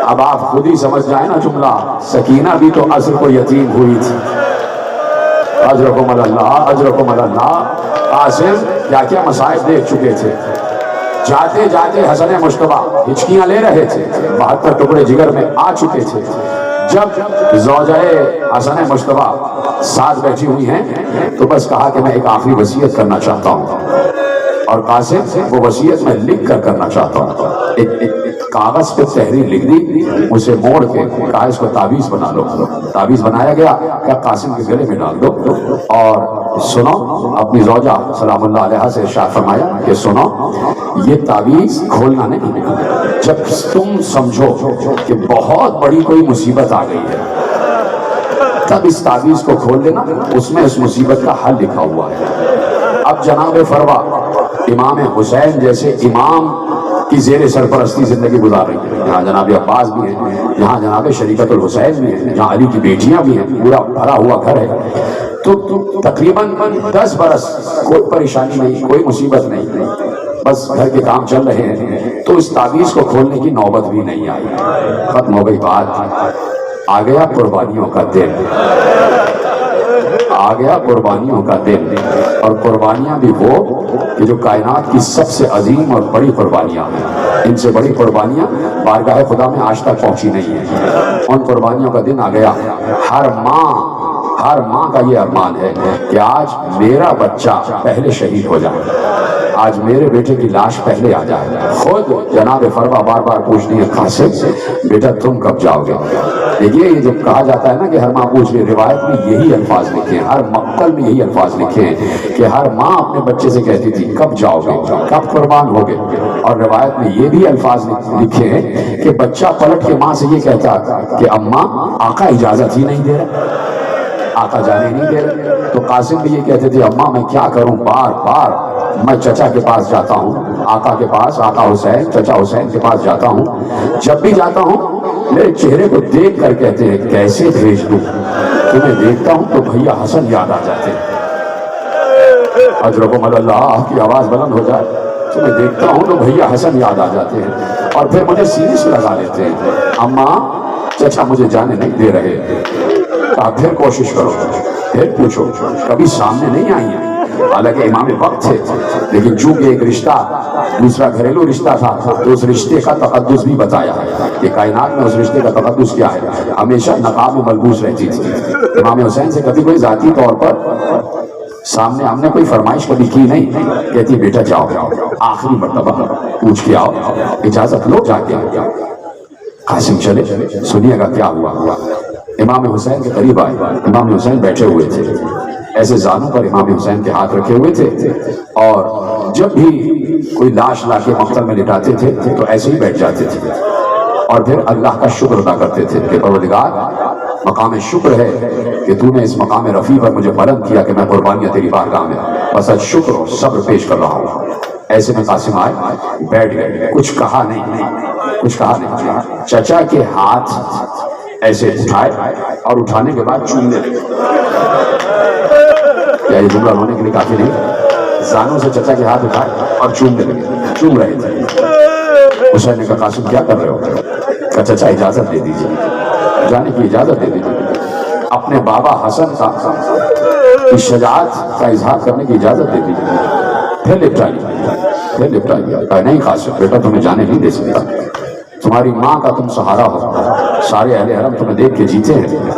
اب آپ خود ہی سمجھ جائیں نا جملہ, سکینہ بھی تو عصر کو یتیم ہوئی تھی. اجرکم اللہ, اجرکم اللہ. قاسم کیا کیا مصائب دیکھ چکے تھے. جاتے جاتے حسن مشتبہ ہچکیاں لے رہے تھے, 72 ٹکڑے جگر میں آ چکے تھے. جب زوجہ حسن مشتبہ ساتھ بیٹھی ہوئی ہیں تو بس کہا کہ میں ایک آخری وصیت کرنا چاہتا ہوں, اور قاسم وہ وصیت میں لکھ کر کرنا چاہتا ہوں. ایک کاغذ پہ تحریر لکھ دی, اسے موڑ کے کہا اس کو تعویذ بنا لو. تعویذ بنایا گیا, کہا قاسم کے گلے میں ڈال دو اور سنو. اپنی زوجہ سلام اللہ علیہا سے ارشاد فرمایا کہ سنو, یہ تعویذ کھولنا نہیں, جب تم سمجھو کہ بہت بڑی کوئی مصیبت آ گئی ہے تب اس تعویذ کو کھول دینا, اس میں اس مصیبت کا حل لکھا ہوا ہے. اب جناب فروا امام حسین جیسے امام کی زیر سرپرستی زندگی گزار رہی ہے. یہاں جناب عباس بھی ہیں, یہاں جناب شریکت الحسین بھی ہیں, یہاں علی کی بیٹیاں بھی ہیں, پورا بھرا ہوا گھر ہے. تو تقریباً 10 برس کوئی پریشانی نہیں, کوئی مصیبت نہیں, بس گھر کے کام چل رہے ہیں. تو اس تعویذ کو کھولنے کی نوبت بھی نہیں آئی. ختم ہو گئی بات. آ گیا قربانیوں کا دن, آ گیا قربانیوں کا دن. اور قربانیاں بھی وہ کہ جو کائنات کی سب سے عظیم اور بڑی قربانیاں ہیں. ان سے بڑی قربانیاں بارگاہ خدا میں آج تک پہنچی نہیں ہیں. ان قربانیوں کا دن آ گیا. ہر ماں کا یہ ارمان ہے کہ آج میرا بچہ پہلے شہید ہو جائے, آج میرے بیٹے کی لاش پہلے آ جائے. خود جناب فروا بار بار پوچھتی ہے قاسم بیٹا تم کب جاؤ گے. دیکھیے یہ جب کہا جاتا ہے نا کہ ہر ماں پوچھ رہی, روایت میں یہی الفاظ لکھے ہیں, ہر مقتل میں یہی الفاظ لکھے ہیں کہ ہر ماں اپنے بچے سے کہتی تھی کب جاؤ گے, کب قربان ہوگے. اور روایت میں یہ بھی الفاظ لکھے ہیں کہ بچہ پلٹ کے ماں سے یہ کہتا کہ اماں آقا اجازت ہی نہیں دے رہا, آقا جانے نہیں دے رہے. تو قاسم بھی یہ کہتے تھے اماں میں کیا کروں, بار بار میں چچا کے پاس جاتا ہوں, آقا کے پاس, آقا حسین چچا حسین کے پاس جاتا ہوں. جب بھی جاتا ہوں میرے چہرے کو دیکھ کر کہتے ہیں کیسے بھیج دوں, تمہیں دیکھتا ہوں تو بھیا حسن یاد آ جاتے ہیں. اجرکم اللہ, آپ کی آواز بلند ہو جائے. تمہیں دیکھتا ہوں تو بھیا حسن یاد آ جاتے ہیں اور پھر مجھے سینے سے لگا لیتے ہیں. اماں چچا مجھے جانے نہیں دے رہے. آپ پھر کوشش کرو, پھر پوچھو, کبھی سامنے نہیں آئی ہیں. حالانکہ امام وقت تھے, لیکن چونکہ ایک رشتہ دوسرا گھریلو رشتہ تھا تو اس رشتے کا تقدس بھی بتایا کہ کائنات میں اس رشتے کا تقدس کیا ہے. ہمیشہ نقاب میں ملبوس رہتی تھی. امام حسین سے کبھی کوئی ذاتی طور پر سامنے ہم نے کوئی فرمائش کبھی کی نہیں. کہتی بیٹا جاؤ, آخری مرتبہ پوچھ کے آؤ, اجازت لو, جا کے آؤ. قاسم چلے. سنیے گا کیا ہوا. امام حسین کے قریب آئے. امام حسین بیٹھے ہوئے تھے, ایسے زانوں پر امام حسین کے ہاتھ رکھے ہوئے تھے, اور جب بھی کوئی لاش لا کے مقتل میں لٹاتے تھے تو ایسے ہی بیٹھ جاتے تھے اور پھر اللہ کا شکر ادا کرتے تھے کہ پروردگار مقام شکر ہے کہ تو نے اس مقام رفیع پر مجھے بلند کیا کہ میں قربانیاں تیری بارگاہ میں بس آج شکر و صبر پیش کر رہا ہوں. ایسے میں قاسم آئے, بیٹھ گئے, کچھ کہا نہیں. چچا کے ہاتھ ایسے اٹھائے اور اٹھانے کے بعد چومنے لگے. کیا یہ جملہ ہونے کے لیے کافی نہیں؟ زانوں سے چچا کے ہاتھ اٹھائے اور چومنے لگے. چوم رہے تھے. حسین نے کہا قاسم کیا کر رہے ہو؟ کہا چچا اجازت دے دیجیے، جانے کی اجازت دے دیجیے، اپنے بابا حسن کا اس شجاعت کا اظہار کرنے کی اجازت دے دیجیے۔ پھر لپٹا لیا، کہا نہیں قاسم بیٹا تمہیں جانے نہیں دے سکتا، تمہاری ماں کا تم سہارا ہو، سارے اہل حرم تمہیں دیکھ کے جیتے ہیں۔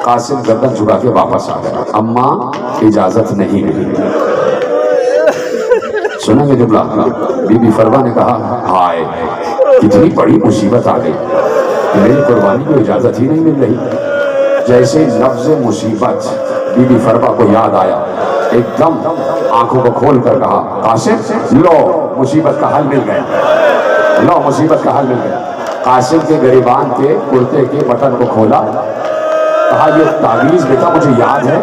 قاسم گردن جھکا کے واپس آ گیا، اماں اجازت نہیں ملی۔ سنیں گے جملہ؟ بی بی فروا نے کہا ہائے کتنی بڑی مصیبت آ گئی، میری قربانی کو اجازت ہی نہیں مل رہی۔ جیسے لفظ مصیبت بی بی فروا کو یاد آیا، ایک دم آنکھوں کو کھول کر کہا قاسم لو مصیبت کا حل مل گیا، لو مصیبت کا حل مل گیا۔ قاسم کے گریبان کے کرتے کے بٹن کو کھولا، کہا یہ تعویذ بیٹا مجھے یاد ہے،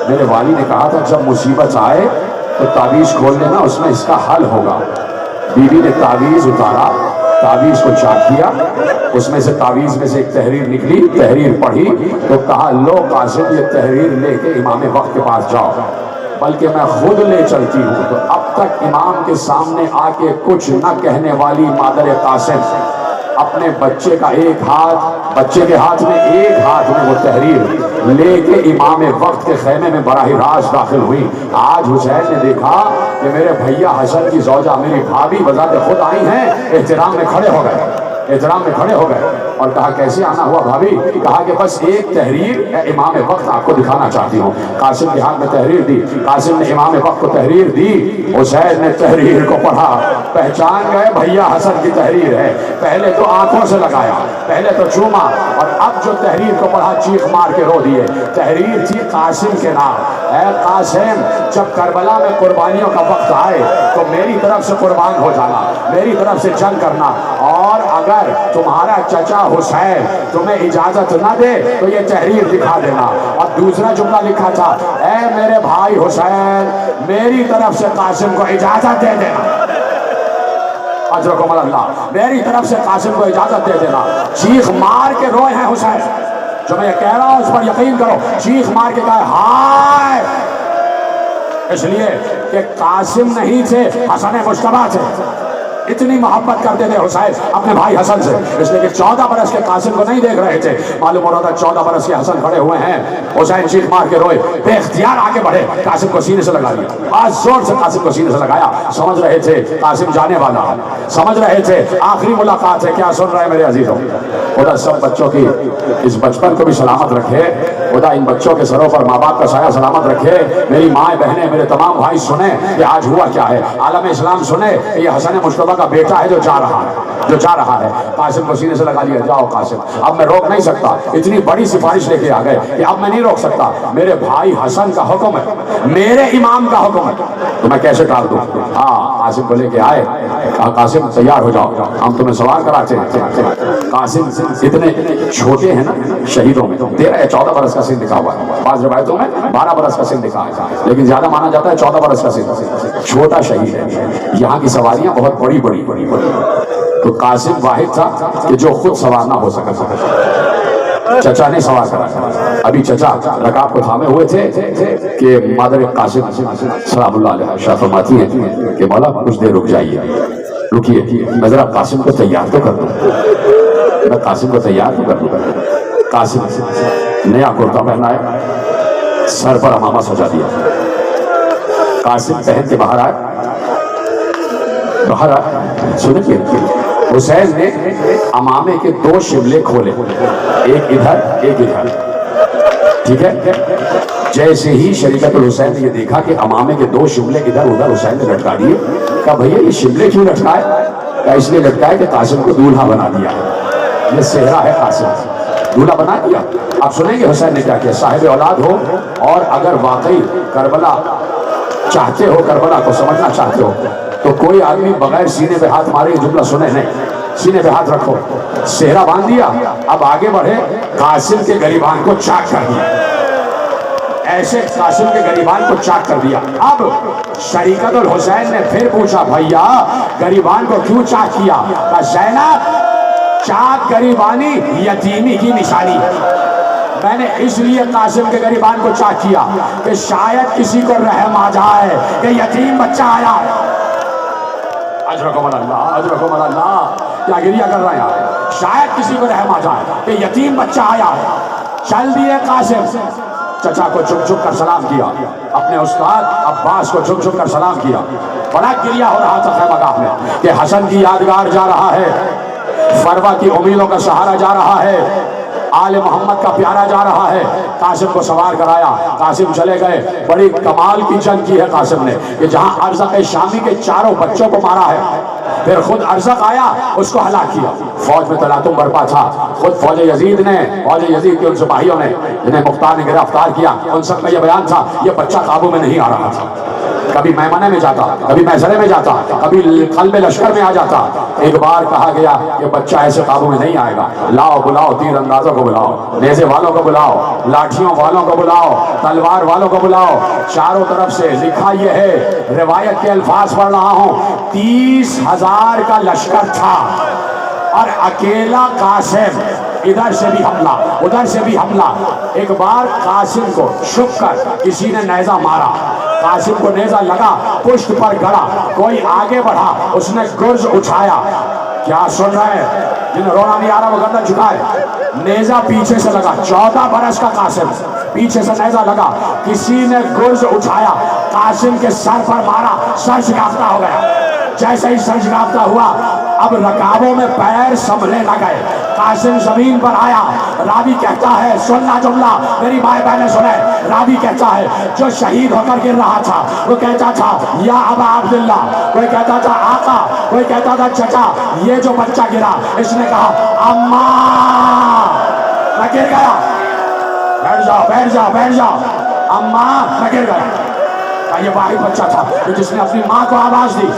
میرے والی نے کہا تھا جب مصیبت آئے تو تعویذ کھول لینا، اس میں اس کا حل ہوگا۔ بی بی نے تعویذ اتارا، تعویذ کو چاک کیا، اس میں سے تعویذ میں سے ایک تحریر نکلی، تحریر پڑھی تو کہا لو قاسم یہ تحریر لے کے امام وقت کے پاس جاؤ، بلکہ میں خود لے چلتی ہوں۔ تو اب تک امام کے سامنے آ کے کچھ نہ کہنے والی مادر قاسم اپنے بچے کا ایک ہاتھ، بچے کے ہاتھ میں ایک ہاتھ میں وہ تحریر لے کے امام وقت کے خیمے میں براہ راست داخل ہوئی۔ آج حسین نے دیکھا کہ میرے بھیا حسن کی زوجہ میری بھابھی بذات خود آئی ہیں، احترام میں کھڑے ہو گئے، احترام میں کھڑے ہو گئے، اور کہا کیسے آنا ہوا بھابھی؟ کہا کہ بس ایک تحریر امام وقت آپ کو دکھانا چاہتی ہوں۔ قاسم کے ہاتھ میں تحریر دی، قاسم نے امام وقت کو تحریر دی، حسین نے تحریر کو پڑھا، پہچان گئے بھیا حسن کی تحریر ہے۔ پہلے تو آنکھوں سے لگایا، پہلے تو چوما، اور اب جو تحریر کو پڑھا چیخ مار کے رو دیے۔ تحریر تھی قاسم کے نام، اے قاسم جب کربلا میں قربانیوں کا وقت آئے تو میری طرف سے قربان ہو جانا، میری طرف سے جنگ کرنا، اور اگر تمہارا چچا حسین تمہیں اجازت نہ دے تو یہ تحریر دکھا دینا۔ اور دوسرا جملہ لکھا تھا اے میرے بھائی حسین میری طرف سے قاسم کو اجازت دے دینا، اجرکم اللہ، میری طرف سے قاسم کو اجازت دے دینا۔ چیخ مار کے روئے ہیں حسین، جو میں یہ کہہ رہا ہوں اس پر یقین کرو، چیخ مار کے کہا ہائے، اس لیے کہ قاسم نہیں تھے، حسن مجتبیٰ تھے۔ اتنی محبت کرتے تھے حسین اپنے بھائی حسن سے، اس لیے کہ 14 برس کے قاسم کو نہیں دیکھ رہے تھے، معلوم ہو رہا تھا 14 برس کے حسن کھڑے ہوئے ہیں۔ حسین چیخ مار کے روئے، بے اختیار آگے بڑھے، قاسم کو سینے سے لگا لیا، آج زور سے قاسم کو سینے سے لگایا۔ سمجھ رہے تھے قاسم جانے والا ہے، سمجھ رہے تھے آخری ملاقات ہے۔ کیا سن رہے ہیں میرے عزیزوں؟ خدا سب بچوں کی اس بچپن کو بھی سلامت رکھے، خدا ان بچوں کے سروں پر ماں باپ کا سایہ سلامت رکھے۔ میری مائیں بہنیں میرے تمام بھائی سنیں کہ آج ہوا کیا ہے، عالم اسلام سنیں کہ یہ حسن مجتبیٰ کا بیٹا ہے جو جا رہا ہے، جو جا رہا ہے۔ قاسم کو سینے سے لگا لیا، جاؤ قاسم، اب میں روک نہیں سکتا، اتنی بڑی سفارش لے کے آ گئے کہ اب میں نہیں روک سکتا، میرے بھائی حسن کا حکم ہے، میرے امام کا حکم ہے، تو میں کیسے ٹال دوں؟ ہاں قاسم کو لے کے آئے، کہا قاسم تیار ہو جاؤ، ہم تمہیں سوار کراتے ہیں۔ قاسم اتنے چھوٹے ہیں نا شہیدوں میں، 13 یا 14 برس کا سن لکھا ہوا ہے، بعض روایتوں میں 12 برس کا سن لکھا ہے، لیکن زیادہ مانا جاتا ہے 14 برس کا سن، چھوٹا شہید ہے۔ یہاں کی سواریاں بہت بڑی بڑی بڑی بڑی، تو قاسم واحد تھا کہ جو خود سوار نہ ہو سکا، چچا نے سوار کرا۔ ابھی چچا رکاب کو تھامے ہوئے تھے کہ مادر قاسم سلام اللہ علیہ شاہ فرماتی ہیں کہ مولا کچھ دیر رک جائیے، رکیے میں ذرا قاسم کو تیار تو کر دوں، میں قاسم کو تیار تو کر دوں۔ قاسم نیا کرتا پہنا ہے، سر پر امامہ سجا دیا، قاسم پہن کے باہر آئے، باہر آئے، سنیں حسین نے امامے کے 2 شملے کھولے، ایک ادھر ایک ادھر، ٹھیک ہے۔ جیسے ہی شریعت الحسین نے یہ دیکھا کہ امامے کے 2 شملے ادھر ادھر حسین نے لٹکا دیے، کہا بھیا یہ شملے کیوں لٹکائے؟ کہا اس لیے لٹکائے کہ قاسم کو دولہا بنا دیا، یہ صحرا ہے قاسم، دولہا بنا دیا۔ آپ سنیں گے حسین نے کیا کیا، صاحب اولاد ہو اور اگر واقعی کربلا چاہتے ہو، کربلا کو سمجھنا چاہتے ہو، تو کوئی آدمی بغیر سینے پہ ہاتھ مارے جملہ سنے نہیں، سینے پہ ہاتھ رکھو، صحرا باندھ دیا، اب آگے بڑھے، قاسم کے گریبان کو چاک کر دیا، ایسے قاسم کے گریبان کو چاک کر دیا۔ اب شریعت الحسین نے پھر پوچھا بھیا گریبان کو کیوں چاک کیا؟ کہا زینب چاک گریبانی یتیمی کی نشانی ہے، میں نے اس لیے قاسم کے گریبان کو چاک کیا کہ شاید کسی کو رحم آ جائے کہ یتیم بچہ آیا ہے۔ اجرکم اللہ، اجرکم اللہ، کیا گریہ کر رہے ہیں؟ شاید کسی کو رحم آ جائے کہ یتیم بچہ آیا ہے. چل دیے قاسم. چچا کو جھک جھک کر سلام کیا, اپنے استاد عباس کو جھک جھک کر سلام کیا. بڑا گریہ ہو رہا تھا خیمہ گاہ میں کہ حسن کی یادگار جا رہا ہے, فروا کی امیدوں کا سہارا جا رہا ہے, آل محمد کا پیارا جا رہا ہے. قاسم کو سوار کرایا, قاسم چلے گئے. بڑی کمال کی جنگ کی ہے قاسم نے کہ جہاں ارزق شامی کے چاروں بچوں کو مارا ہے, پھر خود ارزق آیا اس کو ہلاک کیا. فوج میں تلاطم برپا تھا. خود فوج یزید کے ان سپاہیوں نے جنہیں مختار نے گرفتار کیا, ان سب کا یہ بیان تھا یہ بچہ قابو میں نہیں آ رہا تھا. کبھی میمنہ میں جاتا, کبھی میسرے میں جاتا, کبھی قلب لشکر میں آ جاتا. ایک بار کہا گیا یہ بچہ ایسے قابو میں نہیں آئے گا, لاؤ بلاؤ تیر اندازوں کو بلاؤ, نیزے والوں کو بلاؤ, لاٹھیوں والوں کو بلاؤ, تلوار والوں کو بلاؤ. چاروں طرف سے لکھا یہ ہے, روایت کے الفاظ پڑھ رہا ہوں, 30,000 کا لشکر تھا اور اکیلا قاسم. ادھر سے بھی حملہ ادھر سے بھی حملہ. ایک بار قاسم کو چھپ کر کسی نے نیزہ مارا, قاسم کو نیزہ لگا, پشت پر گڑا, کوئی آگے بڑھا, اس نے گرز اٹھایا. کیا سن رہے ہیں؟ جنہیں رونا نہیں آ رہا وہ گردن جھکائے. نیزہ پیچھے سے لگا, 14 برس کا قاسم, پیچھے سے نیزہ لگا, کسی نے گرز اٹھایا, قاسم کے سر پر مارا, سر شکافتہ ہو گیا. جیسے ہی سر شکافتہ ہوا, اب رکابوں میں پیر سنبھلنے نہ گئے. قاسم زمین پر آیا. راوی کہتا ہے, سننا جملہ میری مائیں بہنیں سنیں, راوی کہتا ہے جو شہید ہو کر گر رہا تھا وہ کہتا تھا یا ابا عبداللہ, کوئی کہتا تھا آقا, کوئی کہتا تھا چچا. یہ جو بچہ گرا اس نے کہا اماں, میں گر گیا. بیٹھ جاؤ بیٹھ جاؤ بیٹھ جاؤ, اماں میں گر گیا. یہ واحد بچہ تھا جس نے اپنی ماں کو آواز دی.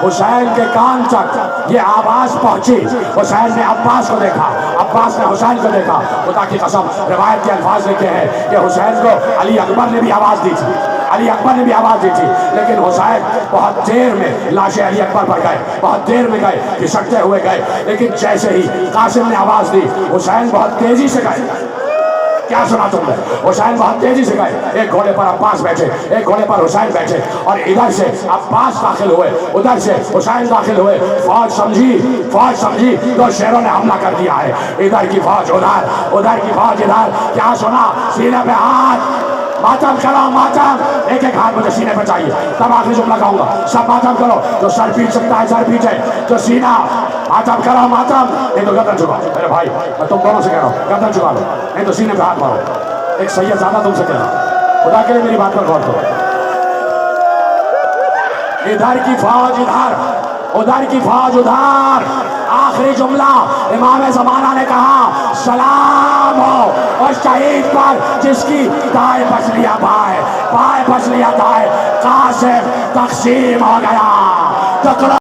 حسین کے کان تک یہ آواز پہنچی. حسین نے عباس کو دیکھا, عباس نے حسین کو دیکھا. خدا کی قسم روایت کے الفاظ لکھے ہیں کہ حسین کو علی اکبر نے بھی آواز دی تھی, علی اکبر نے بھی آواز دی تھی. لیکن حسین بہت دیر میں لاشیں علی اکبر پر گئے, بہت دیر میں گئے, گھسٹتے ہوئے گئے. لیکن جیسے ہی قاسم نے آواز دی, حسین بہت تیزی سے گئے. کیا سنا تم نے؟ حسین بہت تیزی سے گئے. ایک گھوڑے پر عباس بیٹھے, ایک گھوڑے پر حسین بیٹھے, اور ادھر سے عباس داخل ہوئے, ادھر سے حسین داخل ہوئے. فوج سمجھی تو شیروں نے حملہ کر دیا ہے. ادھر کی فوج ادھر, ادھر کی فوج ادھر. کیا سنا؟ سینے پہ ہاتھ, ماتم کرو ماتم. ایک ایک ہاتھ مجھے سینے پہ چاہیے, تب آخری جملہ کہوں گا. سب ماتم کرو, جو سر پیٹ سکتا ہے سر پیٹے, جو سینہ ماتم کرو ماتم. نہیں تو گردن چکا. میرے بھائی میں تم دونوں سے کہہ رہا ہوں, گردن چکا لو, نہیں تو سینے پہ ہاتھ مارو. ایک سید زیادہ تم سے کہہ رہا ہوں, خدا کے لیے میری بات پر غور کرو. ادھر کی فوج ادھر, ادھر کی فوج ادھر. آخری جملہ امام زمانہ نے کہا سلام ہو اس شہید پر جس کی دائیں بچ لیا بائیں, بائیں بچ لیا دائیں. قاسم تقسیم ہو گیا.